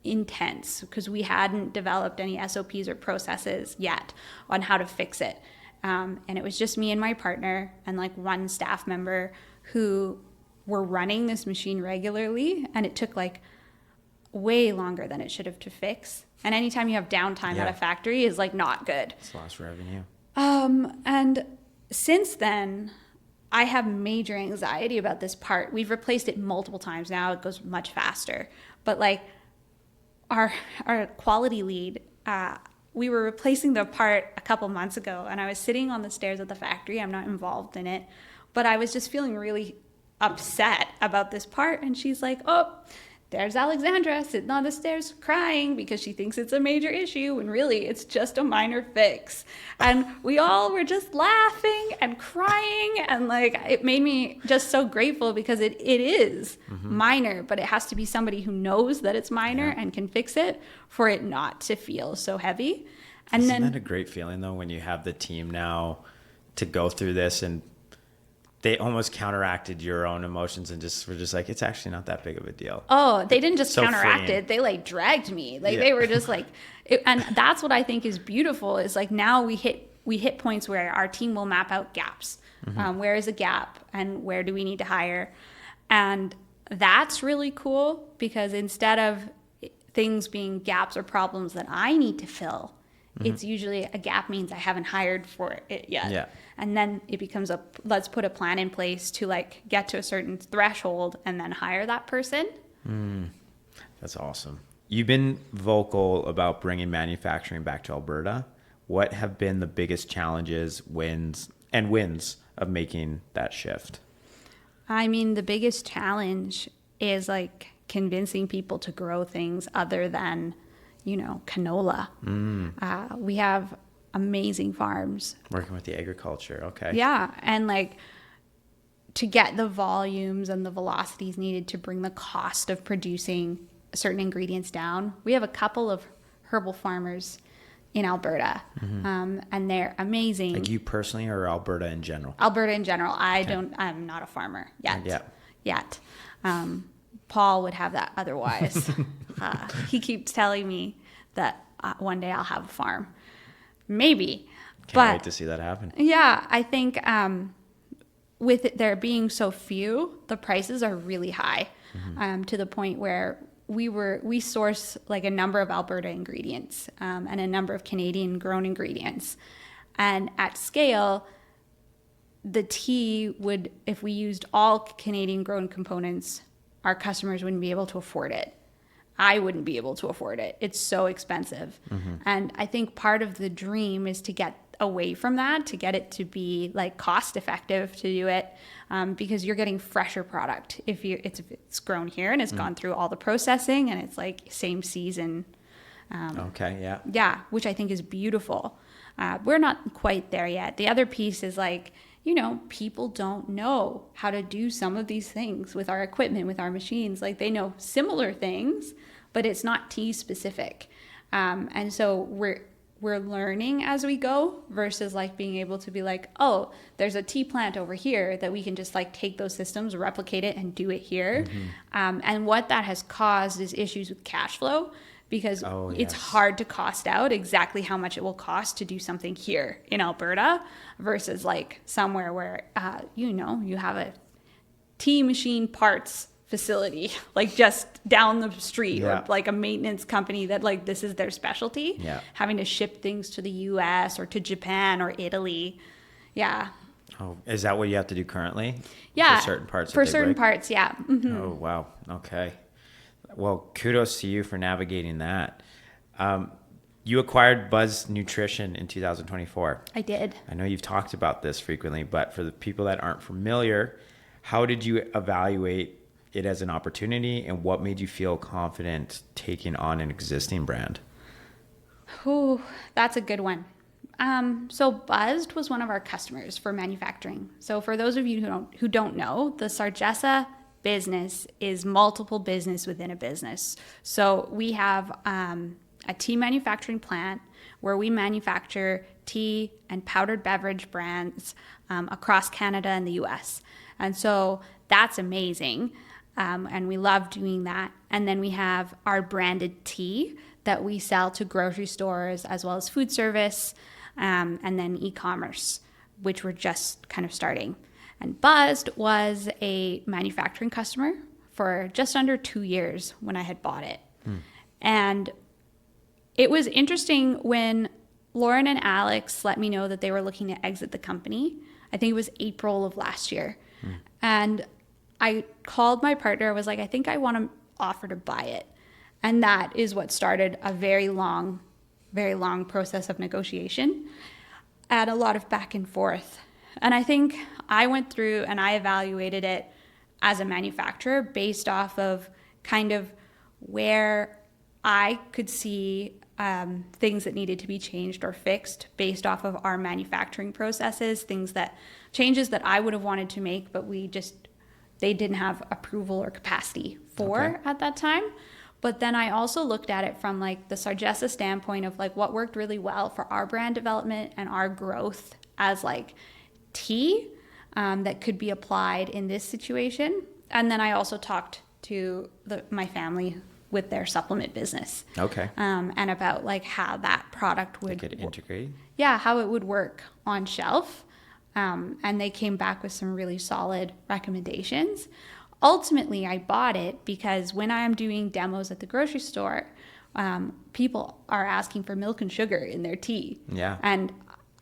intense because we hadn't developed any SOPs or processes yet on how to fix it. And it was just me and my partner and like one staff member who were running this machine regularly, and it took like way longer than it should have to fix. And anytime you have downtime at a factory is like not good. It's lost revenue. And since then, I have major anxiety about this part. We've replaced it multiple times now. It goes much faster. But like our quality lead, we were replacing the part a couple months ago, and I was sitting on the stairs at the factory. I'm not involved in it, but I was just feeling really upset about this part. And she's like, oh, there's Alexandra sitting on the stairs crying because she thinks it's a major issue, and really it's just a minor fix. And we all were just laughing and crying, and like it made me just so grateful because it is minor, but it has to be somebody who knows that it's minor and can fix it for it not to feel so heavy. And Isn't that a great feeling though, when you have the team now to go through this, and they almost counteracted your own emotions and were just like, it's actually not that big of a deal. Oh, they didn't just counteract freeing. it. They like dragged me. Like they were just like, and that's what I think is beautiful is like now we hit points where our team will map out gaps. Where is a gap and where do we need to hire? And that's really cool because instead of things being gaps or problems that I need to fill, it's usually a gap means I haven't hired for it yet. Yeah. And then it becomes let's put a plan in place to like get to a certain threshold and then hire that person. That's awesome. You've been vocal about bringing manufacturing back to Alberta. What have been the biggest challenges, wins of making that shift? I mean, the biggest challenge is like convincing people to grow things other than, canola. We have amazing farms. Working with the agriculture. Okay. Yeah. And like to get the volumes and the velocities needed to bring the cost of producing certain ingredients down. We have a couple of herbal farmers in Alberta, and they're amazing. Like you personally or Alberta in general? Alberta in general. I'm not a farmer yet. Paul would have that otherwise. He keeps telling me that one day I'll have a farm. Maybe. Can't wait to see that happen. Yeah, I think with it there being so few, the prices are really high, to the point where we source like a number of Alberta ingredients and a number of Canadian grown ingredients. And at scale, the tea would, if we used all Canadian grown components, our customers wouldn't be able to afford it. I wouldn't be able to afford it. It's so expensive. And I think part of the dream is to get away from that, to get it to be like cost effective to do it, because you're getting fresher product if it's grown here and it's gone through all the processing and it's like same season. Yeah, which I think is beautiful. We're not quite there yet. The other piece is like, you know, people don't know how to do some of these things with our equipment, with our machines. Like, they know similar things, but it's not tea specific. And so we're learning as we go versus like being able to be like, oh, there's a tea plant over here that we can just like take those systems, replicate it, and do it here. And what that has caused is issues with cash flow, because it's hard to cost out exactly how much it will cost to do something here in Alberta versus like somewhere where, you know, you have a tea machine parts facility, like just down the street, or like a maintenance company that like this is their specialty, having to ship things to the US or to Japan or Italy. Oh, is that what you have to do currently? For certain parts? For certain parts, Oh, wow. Okay. Well, kudos to you for navigating that. You acquired Buzz Nutrition in 2024. I did. I know you've talked about this frequently, but for the people that aren't familiar, how did you evaluate it as an opportunity, and what made you feel confident taking on an existing brand? Oh, that's a good one. So Buzzed was one of our customers for manufacturing. So for those of you who don't know, the Sarjesa business is multiple business within a business. So we have a tea manufacturing plant where we manufacture tea and powdered beverage brands across Canada and the US. And so that's amazing. And we love doing that. And then we have our branded tea that we sell to grocery stores as well as food service, and then e-commerce, which we're just kind of starting. And Buzzed was a manufacturing customer for just under 2 years when I had bought it. And it was interesting when Lauren and Alex let me know that they were looking to exit the company. I think it was April of last year. And I called my partner. I was like, I think I want to offer to buy it. And that is what started a very long process of negotiation and a lot of back and forth. And I think I went through and I evaluated it as a manufacturer based off of kind of where I could see things that needed to be changed or fixed based off of our manufacturing processes, changes that I would have wanted to make, but they didn't have approval or capacity for at that time. But then I also looked at it from like the Sarjesa standpoint of like what worked really well for our brand development and our growth as like tea that could be applied in this situation. And then I also talked to my family with their supplement business. And about like how that product would integrate. How it would work on shelf. And they came back with some really solid recommendations. Ultimately, I bought it because when I'm doing demos at the grocery store, people are asking for milk and sugar in their tea. And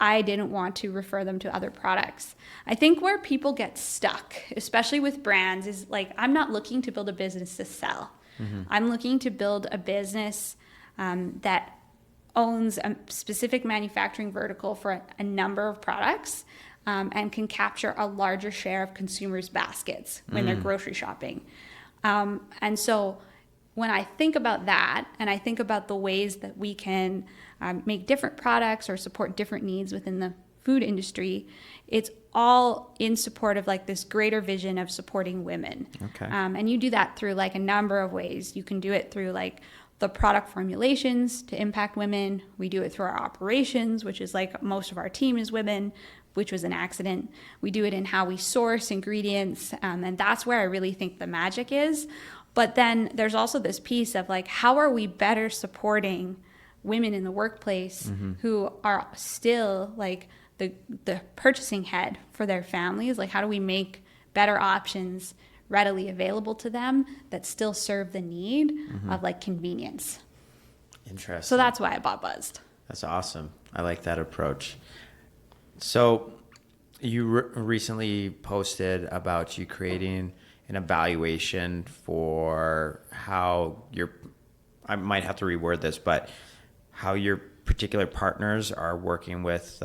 I didn't want to refer them to other products. I think where people get stuck, especially with brands, is like, I'm not looking to build a business to sell. I'm looking to build a business that owns a specific manufacturing vertical for a number of products, and can capture a larger share of consumers' baskets when they're grocery shopping. And so when I think about that, and I think about the ways that we can make different products or support different needs within the food industry, it's all in support of like this greater vision of supporting women. And you do that through like a number of ways. You can do it through like the product formulations to impact women. We do it through our operations, which is like most of our team is women, which was an accident. We do it in how we source ingredients, and that's where I really think the magic is. But then there's also this piece of like, how are we better supporting women in the workplace who are still like the purchasing head for their families? Like, how do we make better options readily available to them that still serve the need of like convenience? Interesting. So that's why I bought Buzzed. That's awesome. I like that approach. So You recently posted about you creating an evaluation for how I might have to reword this, but how your particular partners are working with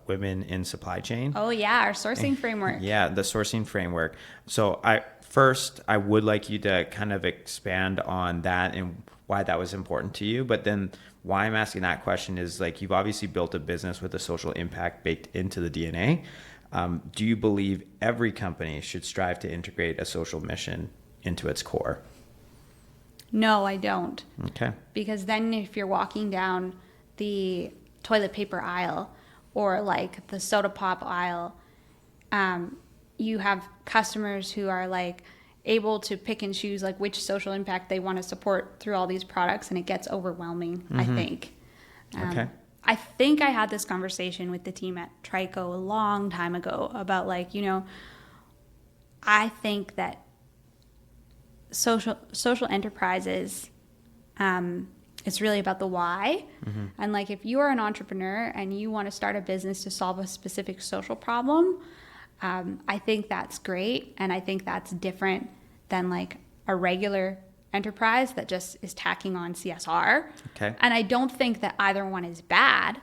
women in supply chain. Oh yeah, our sourcing framework. Yeah, the sourcing framework. So I would like you to kind of expand on that and why that was important to you. But then why I'm asking that question is, like, you've obviously built a business with a social impact baked into the DNA. Do you believe every company should strive to integrate a social mission into its core? No, I don't. Okay. Because then if you're walking down the toilet paper aisle or like the soda pop aisle, you have customers who are like able to pick and choose like which social impact they want to support through all these products, and it gets overwhelming, I think. Okay. I think I had this conversation with the team at Trico a long time ago about like, I think that social enterprises, it's really about the why. And like, if you are an entrepreneur and you want to start a business to solve a specific social problem, I think that's great. And I think that's different than like a regular enterprise that just is tacking on CSR. Okay. And I don't think that either one is bad.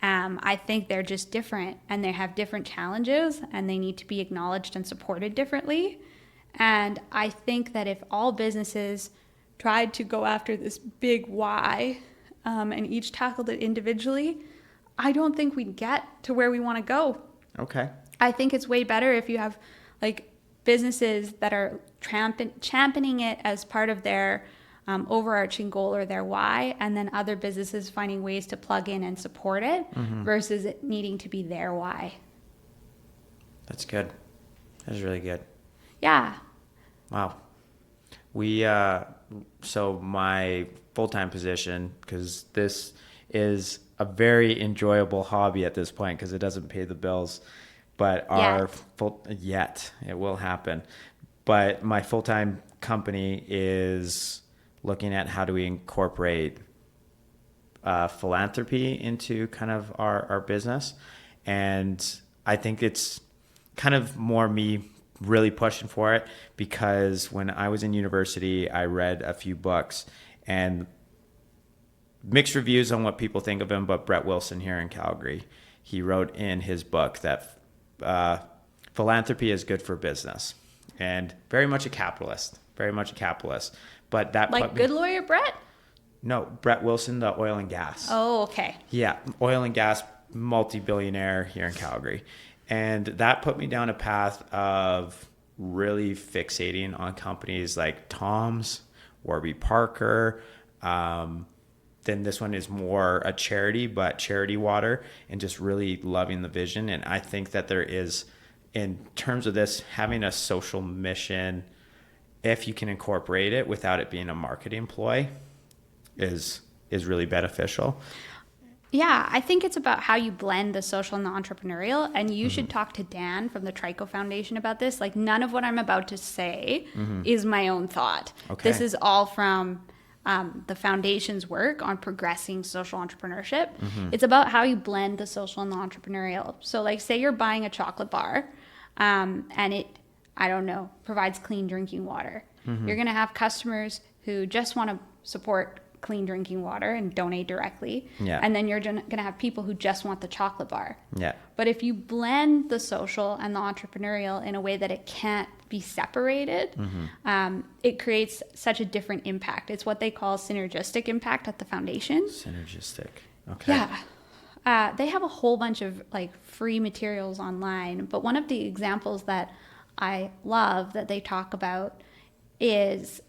I think they're just different, and they have different challenges, and they need to be acknowledged and supported differently. And I think that if all businesses tried to go after this big why, and each tackled it individually, I don't think we'd get to where we want to go. Okay. I think it's way better if you have like businesses that are championing it as part of their overarching goal or their why, and then other businesses finding ways to plug in and support it versus it needing to be their why. That's good. That's really good. Yeah. Wow. So my full-time position, because this is a very enjoyable hobby at this point because it doesn't pay the bills, but yet it will happen. But my full-time company is looking at how do we incorporate philanthropy into kind of our business. And I think it's kind of more me really pushing for it, because when I was in university, I read a few books and mixed reviews on what people think of him, but Brett Wilson here in Calgary, he wrote in his book that philanthropy is good for business, and very much a capitalist. But that Like good lawyer Brett? No, Brett Wilson, the oil and gas. Oh, okay. Yeah, oil and gas multi-billionaire here in Calgary. And that put me down a path of really fixating on companies like Tom's, Warby Parker. Then this one is more a charity, but Charity Water, and just really loving the vision. And I think that there is, in terms of this, having a social mission, if you can incorporate it without it being a marketing ploy, is really beneficial. Yeah, I think it's about how you blend the social and the entrepreneurial, and you should talk to Dan from the Trico Foundation about this. Like, none of what I'm about to say is my own thought. Okay. This is all from the foundation's work on progressing social entrepreneurship. It's about how you blend the social and the entrepreneurial. So like, say you're buying a chocolate bar, and it, I don't know, provides clean drinking water. You're going to have customers who just want to support clean drinking water and donate directly. Yeah. And then you're going to have people who just want the chocolate bar. Yeah. But if you blend the social and the entrepreneurial in a way that it can't be separated, it creates such a different impact. It's what they call synergistic impact at the foundation. Synergistic. Okay. Yeah. They have a whole bunch of like free materials online, but one of the examples that I love that they talk about is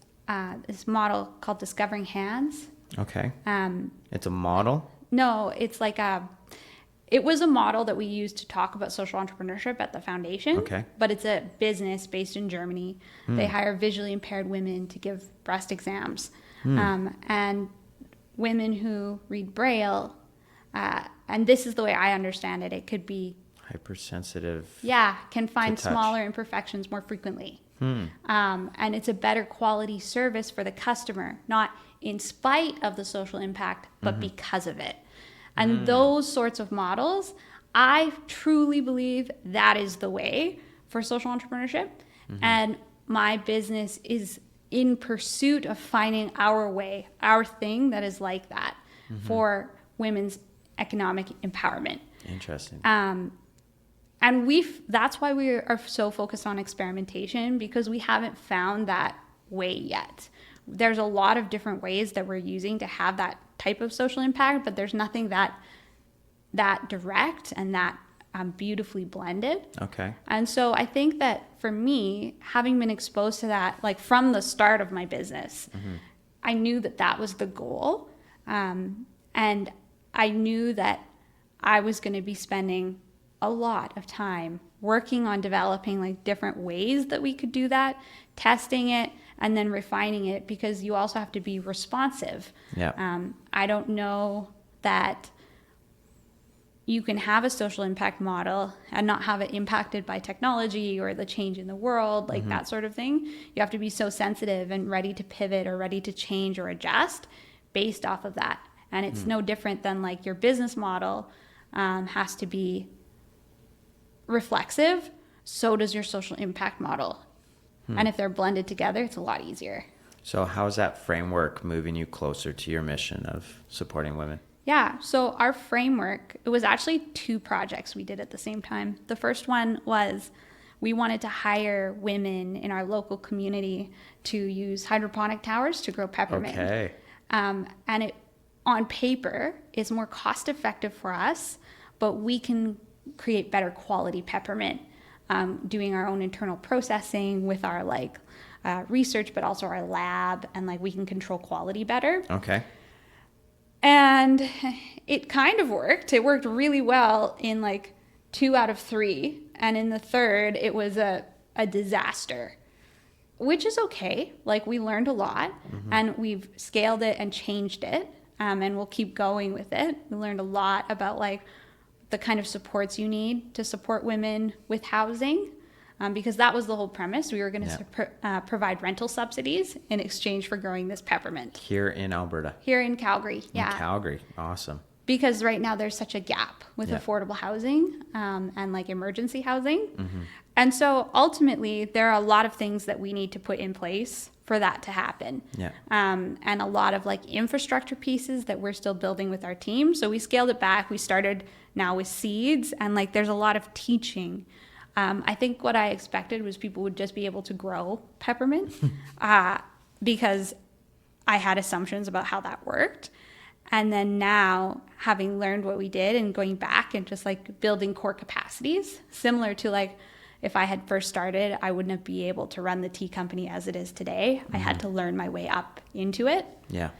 this model called Discovering Hands. Okay. It's a model? No, it's like it was a model that we used to talk about social entrepreneurship at the foundation. Okay. But it's a business based in Germany. They hire visually impaired women to give breast exams. And women who read Braille, and this is the way I understand it, it could be hypersensitive. Yeah, can find to touch. smaller imperfections more frequently. And it's a better quality service for the customer, not in spite of the social impact, but because of it. And those sorts of models, I truly believe that is the way for social entrepreneurship. And my business is in pursuit of finding our way, our thing that is like that for women's economic empowerment. Interesting. And that's why we are so focused on experimentation, because we haven't found that way yet. There's a lot of different ways that we're using to have that type of social impact, but there's nothing that direct and that beautifully blended. Okay. And so I think that for me, having been exposed to that, like from the start of my business, I knew that was the goal. And I knew that I was going to be spending a lot of time working on developing like different ways that we could do that, testing it, and then refining it, because you also have to be responsive. Yeah. I don't know that you can have a social impact model and not have it impacted by technology or the change in the world, like that sort of thing. You have to be so sensitive and ready to pivot or ready to change or adjust based off of that. And it's no different than like your business model has to be reflexive. So does your social impact model. And if they're blended together, it's a lot easier. So how's that framework moving you closer to your mission of supporting women? Yeah, so our framework, it was actually 2 projects we did at the same time. The first one was we wanted to hire women in our local community to use hydroponic towers to grow peppermint. Okay. And it, on paper, is more cost effective for us, but we can create better quality peppermint, doing our own internal processing with our research, but also our lab, and like we can control quality better. Okay. And it kind of worked. It worked really well in like 2 out of 3. And in the third, it was a disaster, which is okay. Like we learned a lot and we've scaled it and changed it. And we'll keep going with it. We learned a lot about like the kind of supports you need to support women with housing. Because that was the whole premise. We were going to provide rental subsidies in exchange for growing this peppermint. Here in Alberta? Here in Calgary, yeah. In Calgary, awesome. Because right now there's such a gap with affordable housing and like emergency housing. And so ultimately there are a lot of things that we need to put in place for that to happen. Yeah. And a lot of like infrastructure pieces that we're still building with our team. So we scaled it back. We started now with seeds, and like there's a lot of teaching. I think what I expected was people would just be able to grow peppermint because I had assumptions about how that worked. And then now, having learned what we did and going back and just like building core capacities, similar to like if I had first started, I wouldn't have been able to run the tea company as it is today. I had to learn my way up into it. Yeah.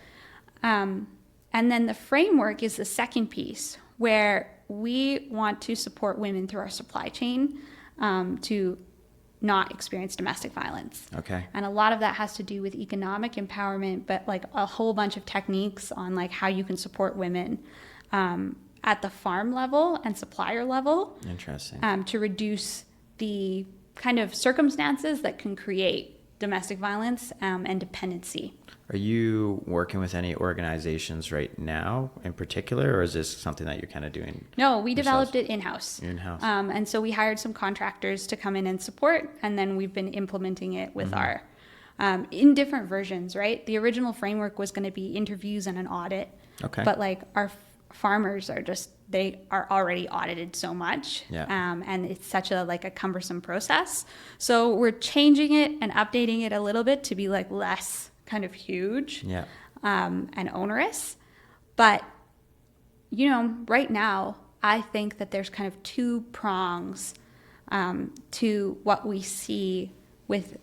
And then the framework is the second piece, where we want to support women through our supply chain to not experience domestic violence. Okay. And a lot of that has to do with economic empowerment, but like a whole bunch of techniques on like how you can support women at the farm level and supplier level. Interesting. To reduce the kind of circumstances that can create domestic violence and dependency. Are you working with any organizations right now in particular, or is this something that you're kind of doing? No, we yourselves? developed it in-house. In-house. And so we hired some contractors to come in and support, and then we've been implementing it with our, in different versions, right? The original framework was going to be interviews and an audit. Okay. But like our farmers are just, they are already audited so much. Yeah. And it's such a cumbersome process. So we're changing it and updating it a little bit to be like less kind of huge and onerous. But, right now, I think that there's kind of 2 prongs to what we see with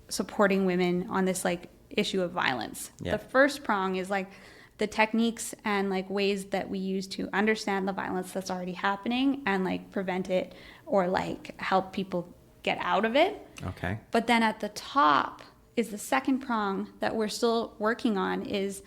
supporting women on this issue of violence. Yeah. The first prong is the techniques and ways that we use to understand the violence that's already happening and prevent it or help people get out of it. Okay. But then at the top is the second prong that we're still working on, is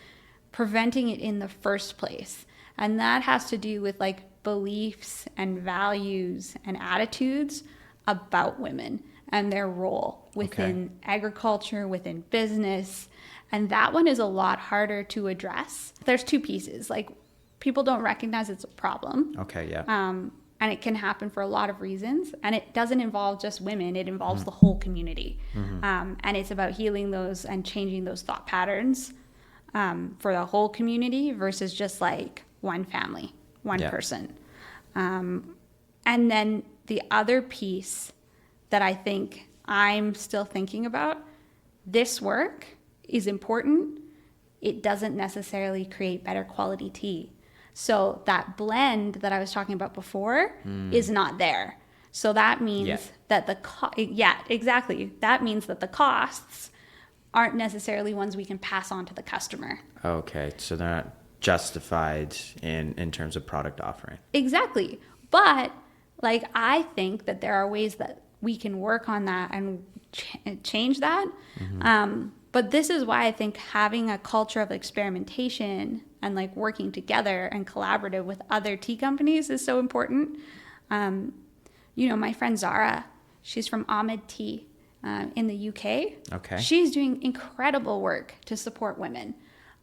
preventing it in the first place. And that has to do with beliefs and values and attitudes about women and their role within agriculture, within business. And that one is a lot harder to address. There's 2 pieces. People don't recognize it's a problem. Okay, yeah. and it can happen for a lot of reasons. And it doesn't involve just women, it involves the whole community. And it's about healing those and changing those thought patterns for the whole community versus just like one family, one person. And then the other piece that I think I'm still thinking about, this work is important. It doesn't necessarily create better quality tea. So that blend that I was talking about before is not there. So that means that exactly. That means that the costs aren't necessarily ones we can pass on to the customer. Okay, so they're not justified in terms of product offering. Exactly. But like, I think that there are ways that we can work on that and change that. But this is why I think having a culture of experimentation and like working together and collaborative with other tea companies is so important. You know, my friend Zara, she's from Ahmed Tea in the UK. Okay. She's doing incredible work to support women.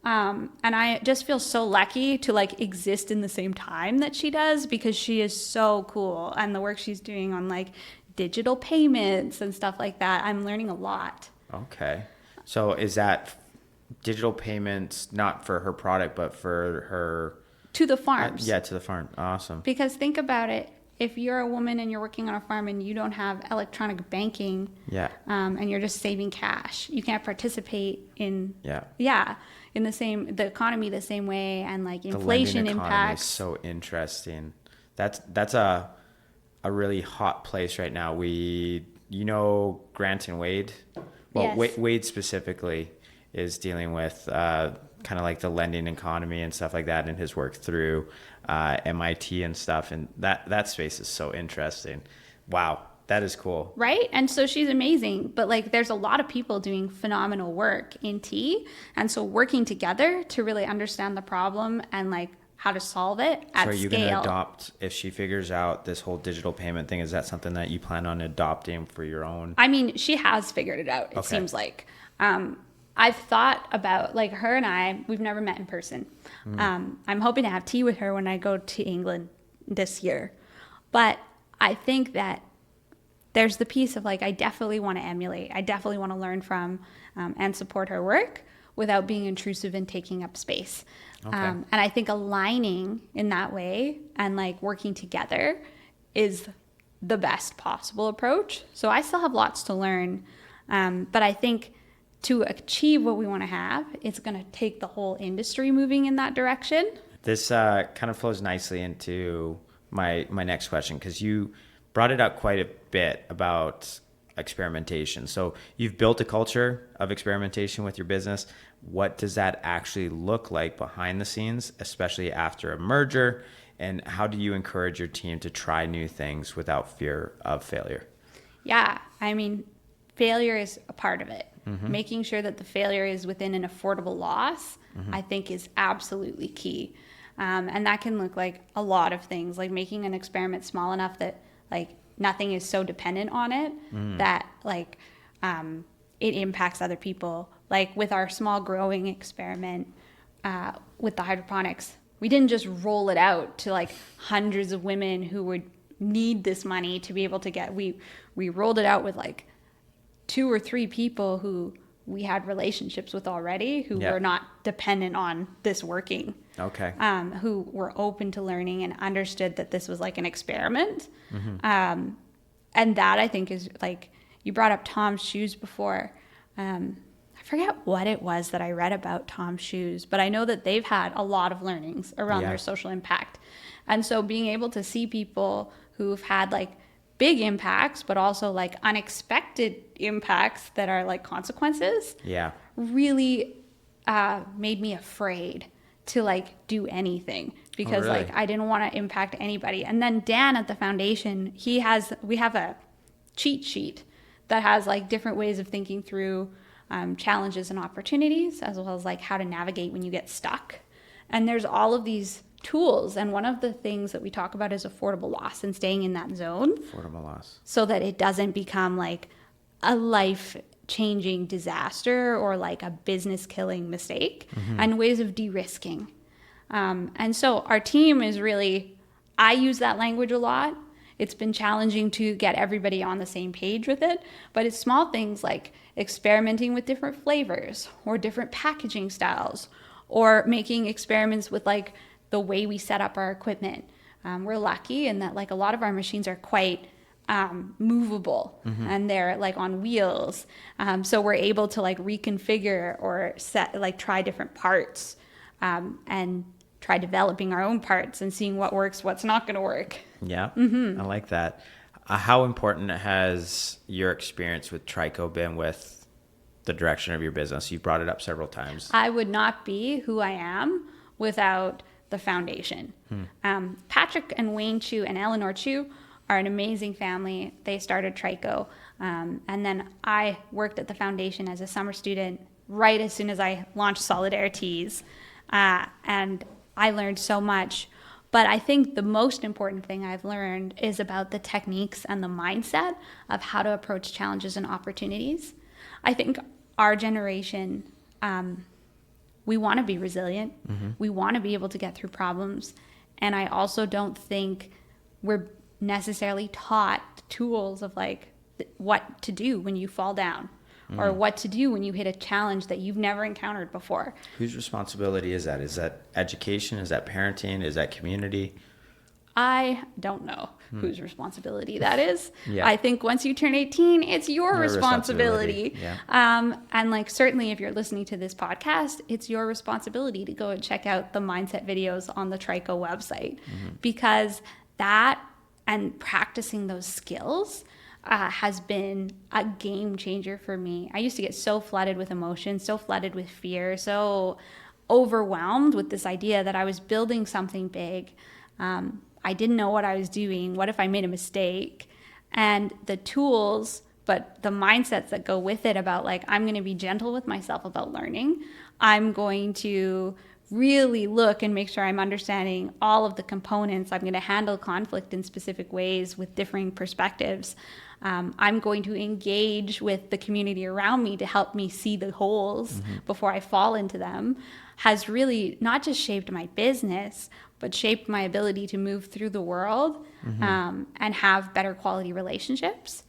And I just feel so lucky to like exist in the same time that she does, because she is so cool. And the work she's doing on like digital payments and stuff like that, I'm learning a lot. Okay. So is that digital payments not for her product, but for her... To the farms. To the farm. Awesome. Because think about it. If you're a woman and you're working on a farm and you don't have electronic banking, and you're just saving cash, you can't participate in in the economy the same way, and like inflation the impacts. Is so interesting. That's a really hot place right now. Grant and Wade. Well, yes. Wade specifically is dealing with kind of like the lending economy and stuff like that in his work through MIT and stuff. And that space is so interesting. Wow, that is cool. Right? And so she's amazing. But like, there's a lot of people doing phenomenal work in tea. And so working together to really understand the problem and like how to solve it at scale. So are you going to adopt, if she figures out this whole digital payment thing, is that something that you plan on adopting for your own? I mean, she has figured it out, it seems like. I've thought about, like, her and I, we've never met in person. I'm hoping to have tea with her when I go to England this year. But I think that there's the piece of, like, I definitely want to emulate. I definitely want to learn from and support her work without being intrusive and taking up space. And I think aligning in that way and like working together is the best possible approach. So I still have lots to learn. But I think to achieve what we want to have, it's going to take the whole industry moving in that direction. This kind of flows nicely into my next question, because you brought it up quite a bit about experimentation. So you've built a culture of experimentation with your business. What does that actually look like behind the scenes, especially after a merger? And how do you encourage your team to try new things without fear of failure? Yeah, I mean, failure is a part of it. Making sure that the failure is within an affordable loss, I think, is absolutely key. And that can look like a lot of things, like making an experiment small enough that like nothing is so dependent on it that like it impacts other people. Like with our small growing experiment with the hydroponics, we didn't just roll it out to like hundreds of women who would need this money to be able to get, we rolled it out with like 2 or 3 people who we had relationships with already, who were not dependent on this working. Okay. Who were open to learning and understood that this was like an experiment. And that, I think, is like, you brought up Tom's Shoes before. I forget what it was that I read about Tom's Shoes, but I know that they've had a lot of learnings around their social impact. And so being able to see people who've had like big impacts, but also like unexpected impacts that are like consequences, really made me afraid to like do anything, because like I didn't want to impact anybody. And then Dan at the foundation, we have a cheat sheet that has like different ways of thinking through challenges and opportunities, as well as like how to navigate when you get stuck. And there's all of these tools, and one of the things that we talk about is affordable loss and staying in that zone. Affordable loss. So that it doesn't become like a life-changing disaster or like a business-killing mistake, and ways of de-risking. And so our team is really I use that language a lot. It's been challenging to get everybody on the same page with it, but it's small things like experimenting with different flavors or different packaging styles, or making experiments with like the way we set up our equipment. We're lucky in that like a lot of our machines are quite movable, and they're like on wheels. So we're able to like reconfigure or try different parts, and try developing our own parts and seeing what works, what's not going to work. Yeah, I like that. How important has your experience with Trico been with the direction of your business? You brought it up several times. I would not be who I am without the foundation. Patrick and Wayne Chu and Eleanor Chu are an amazing family. They started Trico. And then I worked at the foundation as a summer student right as soon as I launched Solidaire Teas. And I learned so much. But I think the most important thing I've learned is about the techniques and the mindset of how to approach challenges and opportunities. I think our generation, we want to be resilient. We want to be able to get through problems. And I also don't think we're necessarily taught tools of like what to do when you fall down, or what to do when you hit a challenge that you've never encountered before. Whose responsibility is that? Is that education? Is that parenting? Is that community? I don't know whose responsibility that is. Yeah. I think once you turn 18, it's your responsibility. Yeah. And like certainly if you're listening to this podcast, it's your responsibility to go and check out the mindset videos on the Trico website, because that and practicing those skills has been a game changer for me. I used to get so flooded with emotion, so flooded with fear, so overwhelmed with this idea that I was building something big. I didn't know what I was doing. What if I made a mistake? And the tools, but the mindsets that go with it about like, I'm going to be gentle with myself about learning. I'm going to really look and make sure I'm understanding all of the components. I'm going to handle conflict in specific ways with differing perspectives. I'm going to engage with the community around me to help me see the holes before I fall into them, has really not just shaped my business, but shaped my ability to move through the world and have better quality relationships.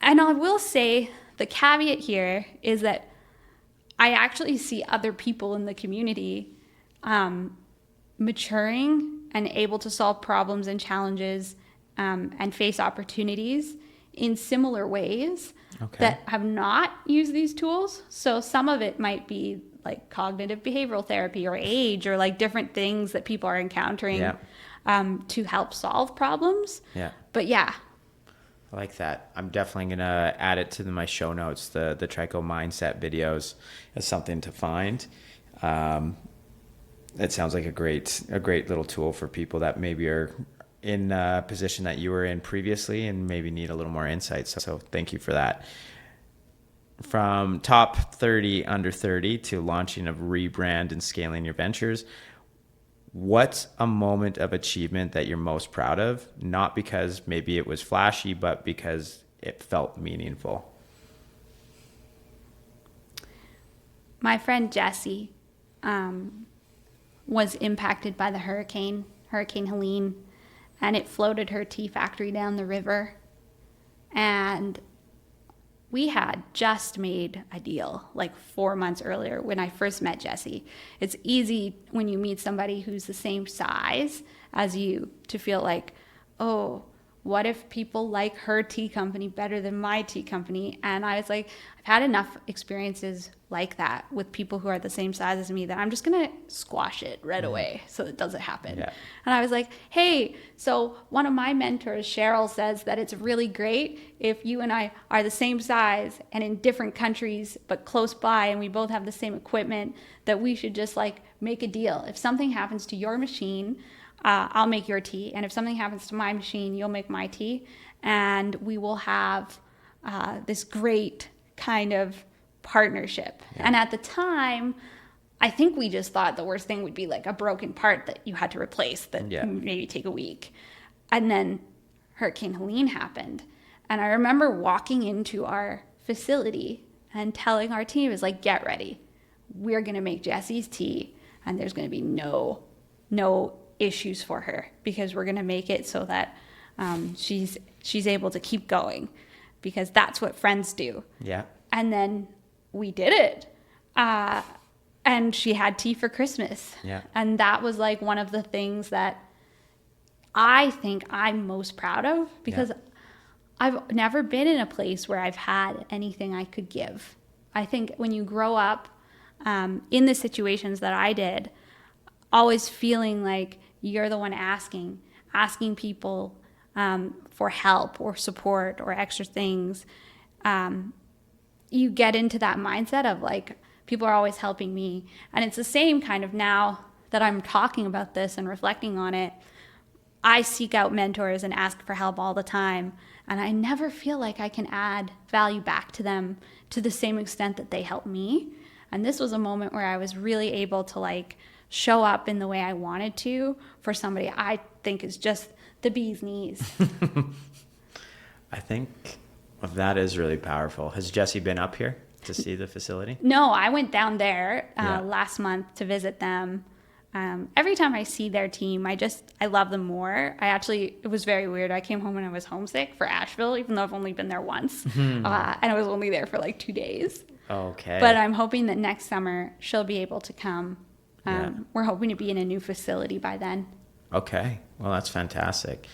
And I will say the caveat here is that I actually see other people in the community maturing and able to solve problems and challenges and face opportunities in similar ways that have not used these tools. So some of it might be like cognitive behavioral therapy or age or like different things that people are encountering to help solve problems. Yeah. But yeah. I like that. I'm definitely going to add it to my show notes, the Trico mindset videos, as something to find. It sounds like a great little tool for people that maybe are in a position that you were in previously and maybe need a little more insight. So thank you for that. From top 30 under 30 to launching of rebrand and scaling your ventures, what's a moment of achievement that you're most proud of? Not because maybe it was flashy, but because it felt meaningful. My friend Jessie was impacted by the Hurricane Helene, and it floated her tea factory down the river. And we had just made a deal like 4 months earlier when I first met Jessie. It's easy when you meet somebody who's the same size as you to feel like, oh, what if people like her tea company better than my tea company? And I was like, I've had enough experiences like that with people who are the same size as me that I'm just going to squash it right away so it doesn't happen. Yeah. And I was like, hey, so one of my mentors, Cheryl, says that it's really great if you and I are the same size and in different countries but close by and we both have the same equipment, that we should just like make a deal. If something happens to your machine, I'll make your tea. And if something happens to my machine, you'll make my tea. And we will have this great kind of partnership. Yeah. And at the time, I think we just thought the worst thing would be like a broken part that you had to replace that maybe take a week. And then Hurricane Helene happened. And I remember walking into our facility and telling our team, is like, get ready. We're going to make Jessie's tea. And there's going to be no issues for her, because we're going to make it so that she's able to keep going, because that's what friends do. Yeah. And then we did it. And she had tea for Christmas. Yeah. And that was like one of the things that I think I'm most proud of, because I've never been in a place where I've had anything I could give. I think when you grow up in the situations that I did, always feeling like you're the one asking people for help or support or extra things, you get into that mindset of like, people are always helping me. And it's the same kind of, now that I'm talking about this and reflecting on it, I seek out mentors and ask for help all the time. And I never feel like I can add value back to them to the same extent that they help me. And this was a moment where I was really able to like show up in the way I wanted to for somebody I think is just the bee's knees. I think that is really powerful. Has Jesse been up here to see the facility? No, I went down there last month to visit them. Every time I see their team, I love them more. It was very weird. I came home when I was homesick for Asheville, even though I've only been there once. And I was only there for like 2 days. Okay. But I'm hoping that next summer she'll be able to come. We're hoping to be in a new facility by then. Okay. Well, that's fantastic.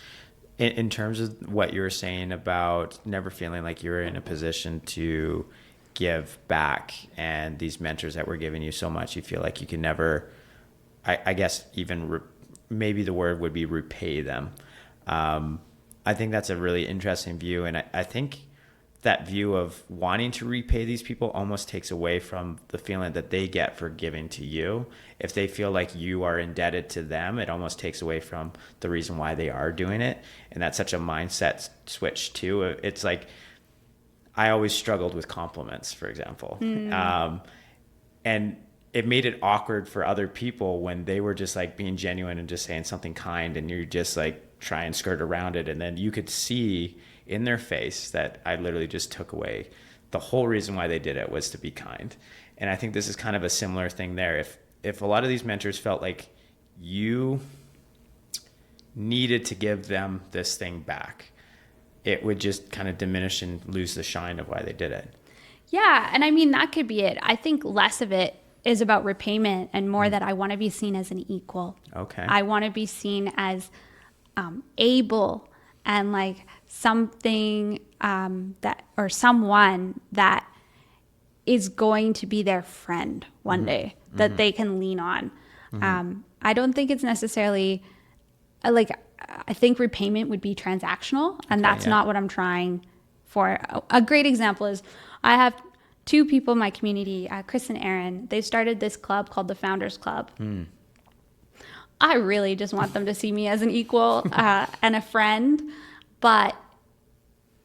In terms of what you were saying about never feeling like you were in a position to give back, and these mentors that were giving you so much, you feel like you can never, I guess even maybe the word would be repay them. I think that's a really interesting view. And I think that view of wanting to repay these people almost takes away from the feeling that they get for giving to you. If they feel like you are indebted to them, it almost takes away from the reason why they are doing it. And that's such a mindset switch too. It's like, I always struggled with compliments, for example. And it made it awkward for other people when they were just like being genuine and just saying something kind, and you're just like try and skirt around it. And then you could see in their face that I literally just took away the whole reason why they did it was to be kind. And I think this is kind of a similar thing there. If a lot of these mentors felt like you needed to give them this thing back, it would just kind of diminish and lose the shine of why they did it. Yeah. And I mean, that could be it. I think less of it is about repayment and more that I want to be seen as an equal. Okay. I want to be seen as able and like something or someone that is going to be their friend one day that they can lean on. I don't think it's necessarily like, I think repayment would be transactional, and that's not what I'm trying for. A great example is I have 2 people in my community, Chris and Aaron. They started this club called the Founders Club. I really just want them to see me as an equal and a friend, but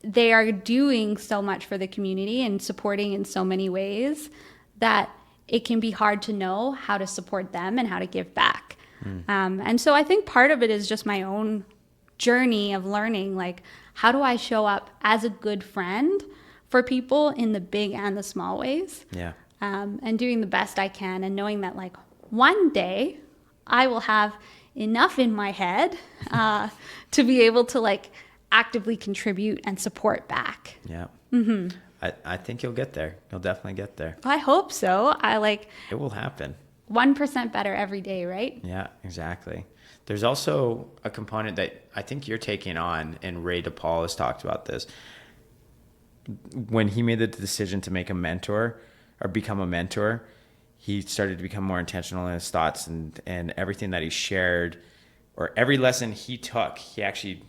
they are doing so much for the community and supporting in so many ways that it can be hard to know how to support them and how to give back. And so I think part of it is just my own journey of learning, like, how do I show up as a good friend for people in the big and the small ways? Yeah. And doing the best I can, and knowing that like one day I will have enough in my head to be able to like actively contribute and support back. Yeah. I think you'll get there. You'll definitely get there. I hope so. It will happen. 1% better every day, right? Yeah, exactly. There's also a component that I think you're taking on, and Ray DePaul has talked about this. When he made the decision to make a mentor or become a mentor, he started to become more intentional in his thoughts, and everything that he shared, or every lesson he took, he actually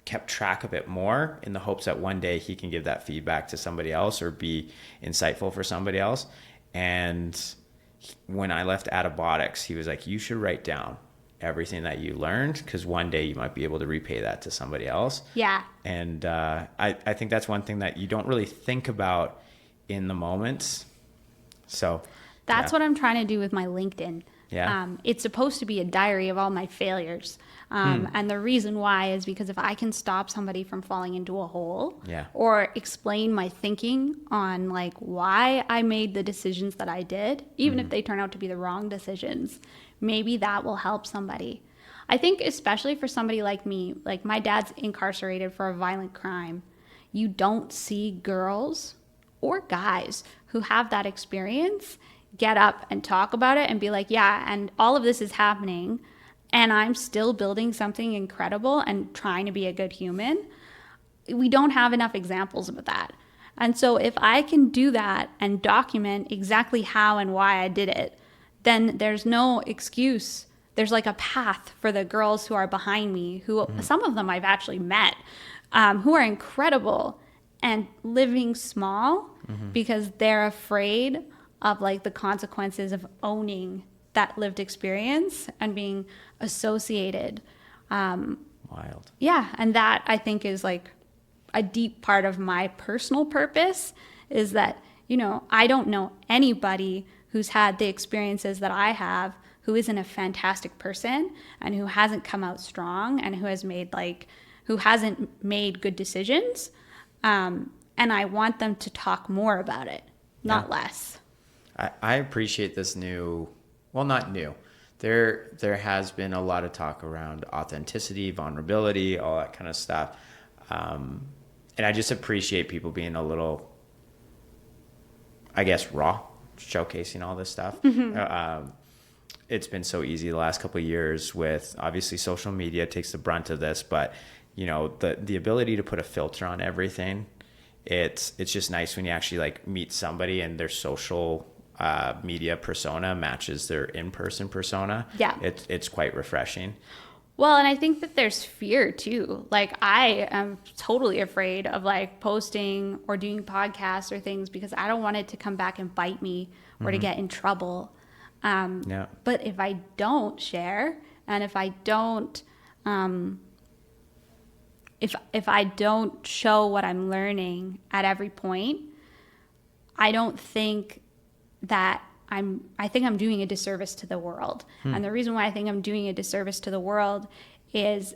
kept track of it more in the hopes that one day he can give that feedback to somebody else or be insightful for somebody else. And when I left Adabotics, he was like, you should write down everything that you learned, because one day you might be able to repay that to somebody else. Yeah. And I think that's one thing that you don't really think about in the moment. So that's what I'm trying to do with my LinkedIn. Yeah. It's supposed to be a diary of all my failures. And the reason why is because if I can stop somebody from falling into a hole, or explain my thinking on like why I made the decisions that I did, even if they turn out to be the wrong decisions, maybe that will help somebody. I think especially for somebody like me, like my dad's incarcerated for a violent crime. You don't see girls or guys who have that experience get up and talk about it and be like, yeah, and all of this is happening and I'm still building something incredible and trying to be a good human. We don't have enough examples of that. And so if I can do that and document exactly how and why I did it, then there's no excuse. There's like a path for the girls who are behind me, who some of them I've actually met, who are incredible and living small because they're afraid of like the consequences of owning that lived experience and being associated. Wild. Yeah. And that I think is like a deep part of my personal purpose, is that, you know, I don't know anybody who's had the experiences that I have who isn't a fantastic person and who hasn't come out strong and who hasn't made good decisions. And I want them to talk more about it, not less. I appreciate this not new. There has been a lot of talk around authenticity, vulnerability, all that kind of stuff. And I just appreciate people being a little, I guess, raw, showcasing all this stuff. It's been so easy the last couple of years with, obviously, social media takes the brunt of this, but you know, the ability to put a filter on everything, it's just nice when you actually like meet somebody and their social media persona matches their in-person persona. Yeah. It's quite refreshing. Well, and I think that there's fear too. Like I am totally afraid of like posting or doing podcasts or things because I don't want it to come back and bite me or to get in trouble. But if I don't share and if I don't, if I don't show what I'm learning at every point, I don't think that I think I'm doing a disservice to the world. And the reason why I think I'm doing a disservice to the world is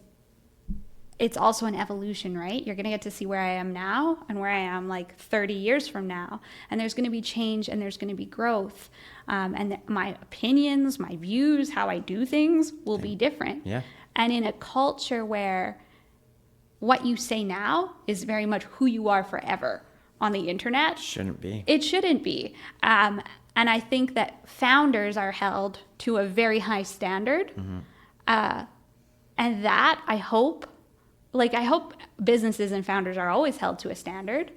it's also an evolution, right? You're going to get to see where I am now and where I am like 30 years from now. And there's going to be change and there's going to be growth. And my opinions, my views, how I do things will be different. Yeah. And in a culture where what you say now is very much who you are forever on the internet. Shouldn't be. It shouldn't be. And I think that founders are held to a very high standard. And that I hope businesses and founders are always held to a standard,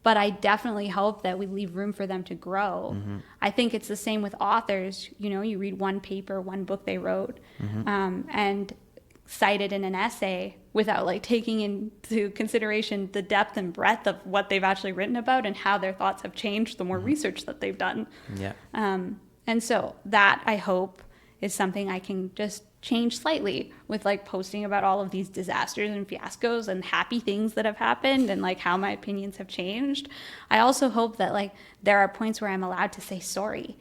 but I definitely hope that we leave room for them to grow. I think it's the same with authors. You know, you read one paper, one book they wrote, and cite it in an essay without like taking into consideration the depth and breadth of what they've actually written about and how their thoughts have changed the more research that they've done. Yeah. And so that I hope is something I can just change slightly with like posting about all of these disasters and fiascos and happy things that have happened and like how my opinions have changed. I also hope that like there are points where I'm allowed to say sorry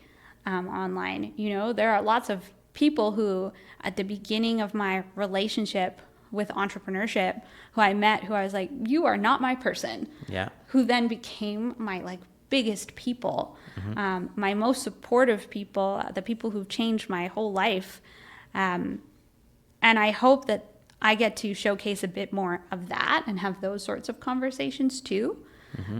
online. You know, there are lots of people who at the beginning of my relationship with entrepreneurship who I met, who I was like, you are not my person. Yeah. Who then became my like biggest people, my most supportive people, the people who've changed my whole life. And I hope that I get to showcase a bit more of that and have those sorts of conversations too,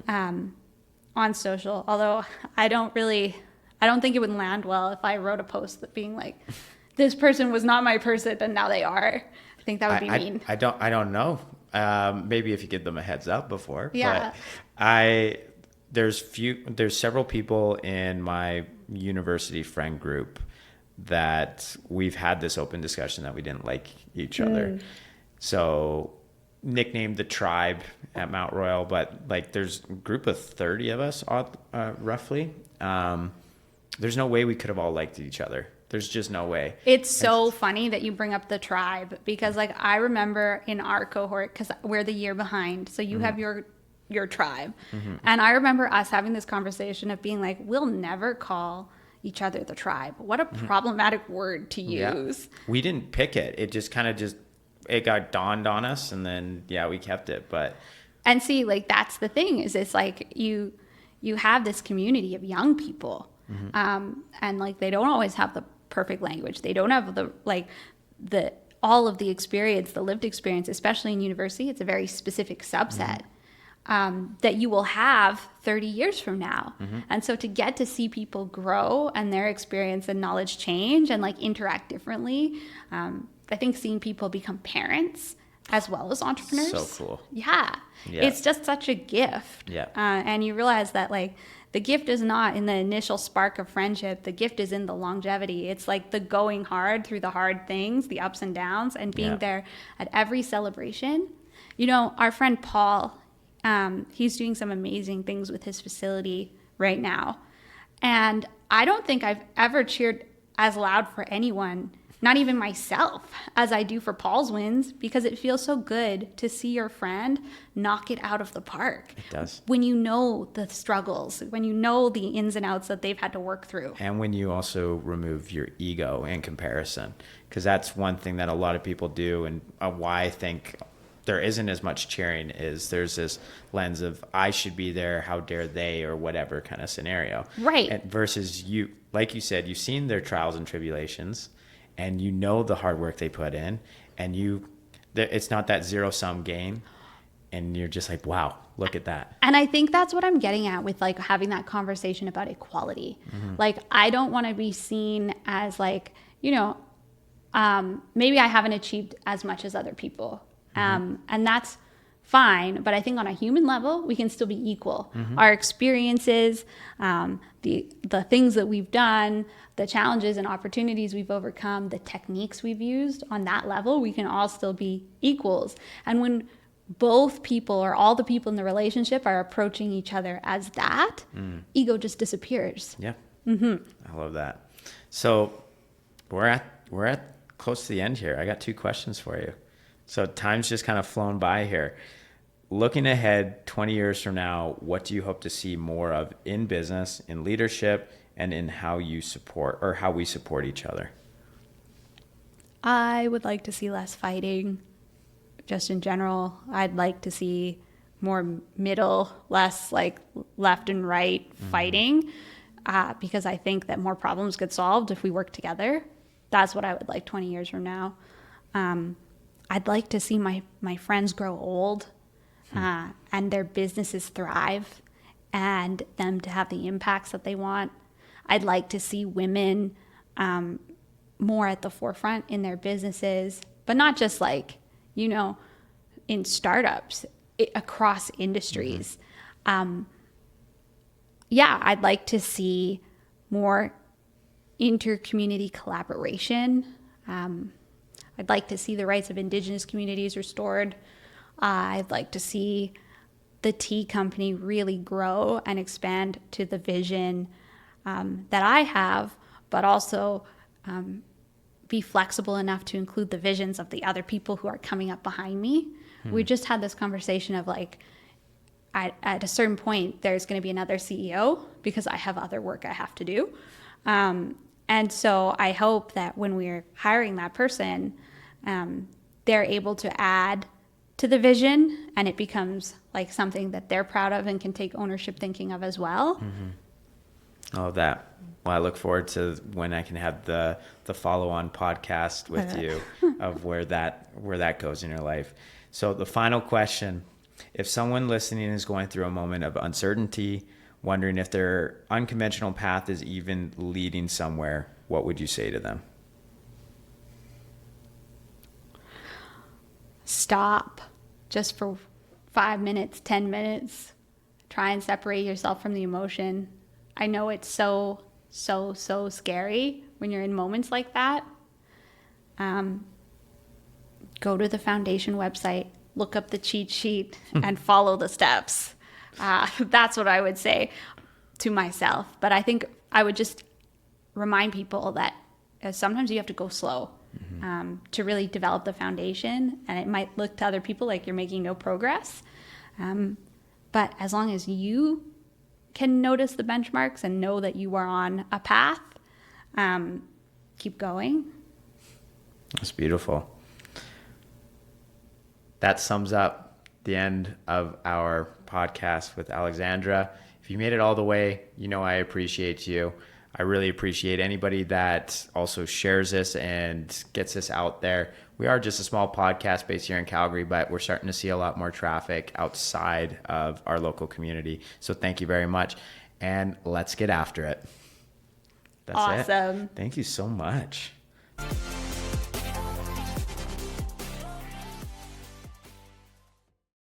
on social. Although I don't think it would land well if I wrote a post that being like, this person was not my person and now they are. I think that would be mean. I don't know. Maybe if you give them a heads up before. Yeah. But there's several people in my university friend group that we've had this open discussion that we didn't like each other. So nicknamed the tribe at Mount Royal, but like there's a group of 30 of us roughly. There's no way we could have all liked each other. There's just no way. It's so funny that you bring up the tribe because like I remember in our cohort, because we're the year behind, so you have your tribe. And I remember us having this conversation of being like, we'll never call each other the tribe. What a problematic word to use. Yeah. We didn't pick it. It just kind of it got dawned on us and then, we kept it. And see, like, that's the thing is it's like you have this community of young people and like, they don't always have the perfect language. They don't have all of the experience, the lived experience, especially in university, it's a very specific subset that you will have 30 years from now. And so to get to see people grow and their experience and knowledge change and like interact differently, I think seeing people become parents as well as entrepreneurs. So cool. Yeah. It's just such a gift. Yeah. And you realize that like the gift is not in the initial spark of friendship. The gift is in the longevity. It's like the going hard through the hard things, the ups and downs, and being there at every celebration. You know, our friend Paul, he's doing some amazing things with his facility right now. And I don't think I've ever cheered as loud for anyone, not even myself, as I do for Paul's wins, because it feels so good to see your friend knock it out of the park. It does. When you know the struggles, when you know the ins and outs that they've had to work through. And when you also remove your ego and comparison, because that's one thing that a lot of people do, and why I think there isn't as much cheering is there's this lens of I should be there, how dare they, or whatever kind of scenario. Right. And versus you, like you said, you've seen their trials and tribulations, and you know the hard work they put in, and it's not that zero-sum game, and you're just like, wow, look at that. And I think that's what I'm getting at with like having that conversation about equality. Like, I don't want to be seen as like, you know, maybe I haven't achieved as much as other people. And that's fine. But I think on a human level, we can still be equal. Our experiences, the things that we've done, the challenges and opportunities we've overcome, the techniques we've used, on that level, we can all still be equals. And when both people or all the people in the relationship are approaching each other as that, ego just disappears. Yeah. I love that. So we're at close to the end here. I got 2 questions for you. So time's just kind of flown by here. Looking ahead 20 years from now, what do you hope to see more of in business, in leadership, and in how you support or how we support each other? I would like to see less fighting, just in general. I'd like to see more middle, less like left and right fighting, because I think that more problems get solved if we work together. That's what I would like 20 years from now. I'd like to see my friends grow old and their businesses thrive and them to have the impacts that they want. I'd like to see women more at the forefront in their businesses, but not just like, you know, in startups, across industries. I'd like to see more inter-community collaboration. I'd like to see the rights of Indigenous communities restored. I'd like to see the tea company really grow and expand to the vision that I have, but also be flexible enough to include the visions of the other people who are coming up behind me. We just had this conversation of like, at a certain point, there's going to be another CEO because I have other work I have to do. And so I hope that when we're hiring that person, they're able to add to the vision and it becomes like something that they're proud of and can take ownership thinking of as well. Oh, that. Well, I look forward to when I can have the follow-on podcast with you of where that goes in your life. So the final question, if someone listening is going through a moment of uncertainty, wondering if their unconventional path is even leading somewhere, what would you say to them? Stop just for 5 minutes, 10 minutes. Try and separate yourself from the emotion. I know it's so scary when you're in moments like that. Go to the foundation website, look up the cheat sheet, and follow the steps. That's what I would say to myself. But I think I would just remind people that sometimes you have to go slow to really develop the foundation. And it might look to other people like you're making no progress. But as long as you can notice the benchmarks and know that you are on a path, keep going. That's beautiful. That sums up the end of our podcast with Alexandra. If you made it all the way, you know I appreciate you. I really appreciate anybody that also shares this and gets this out there. We are just a small podcast based here in Calgary, but we're starting to see a lot more traffic outside of our local community. So thank you very much. And let's get after it. That's awesome. it. Thank you so much.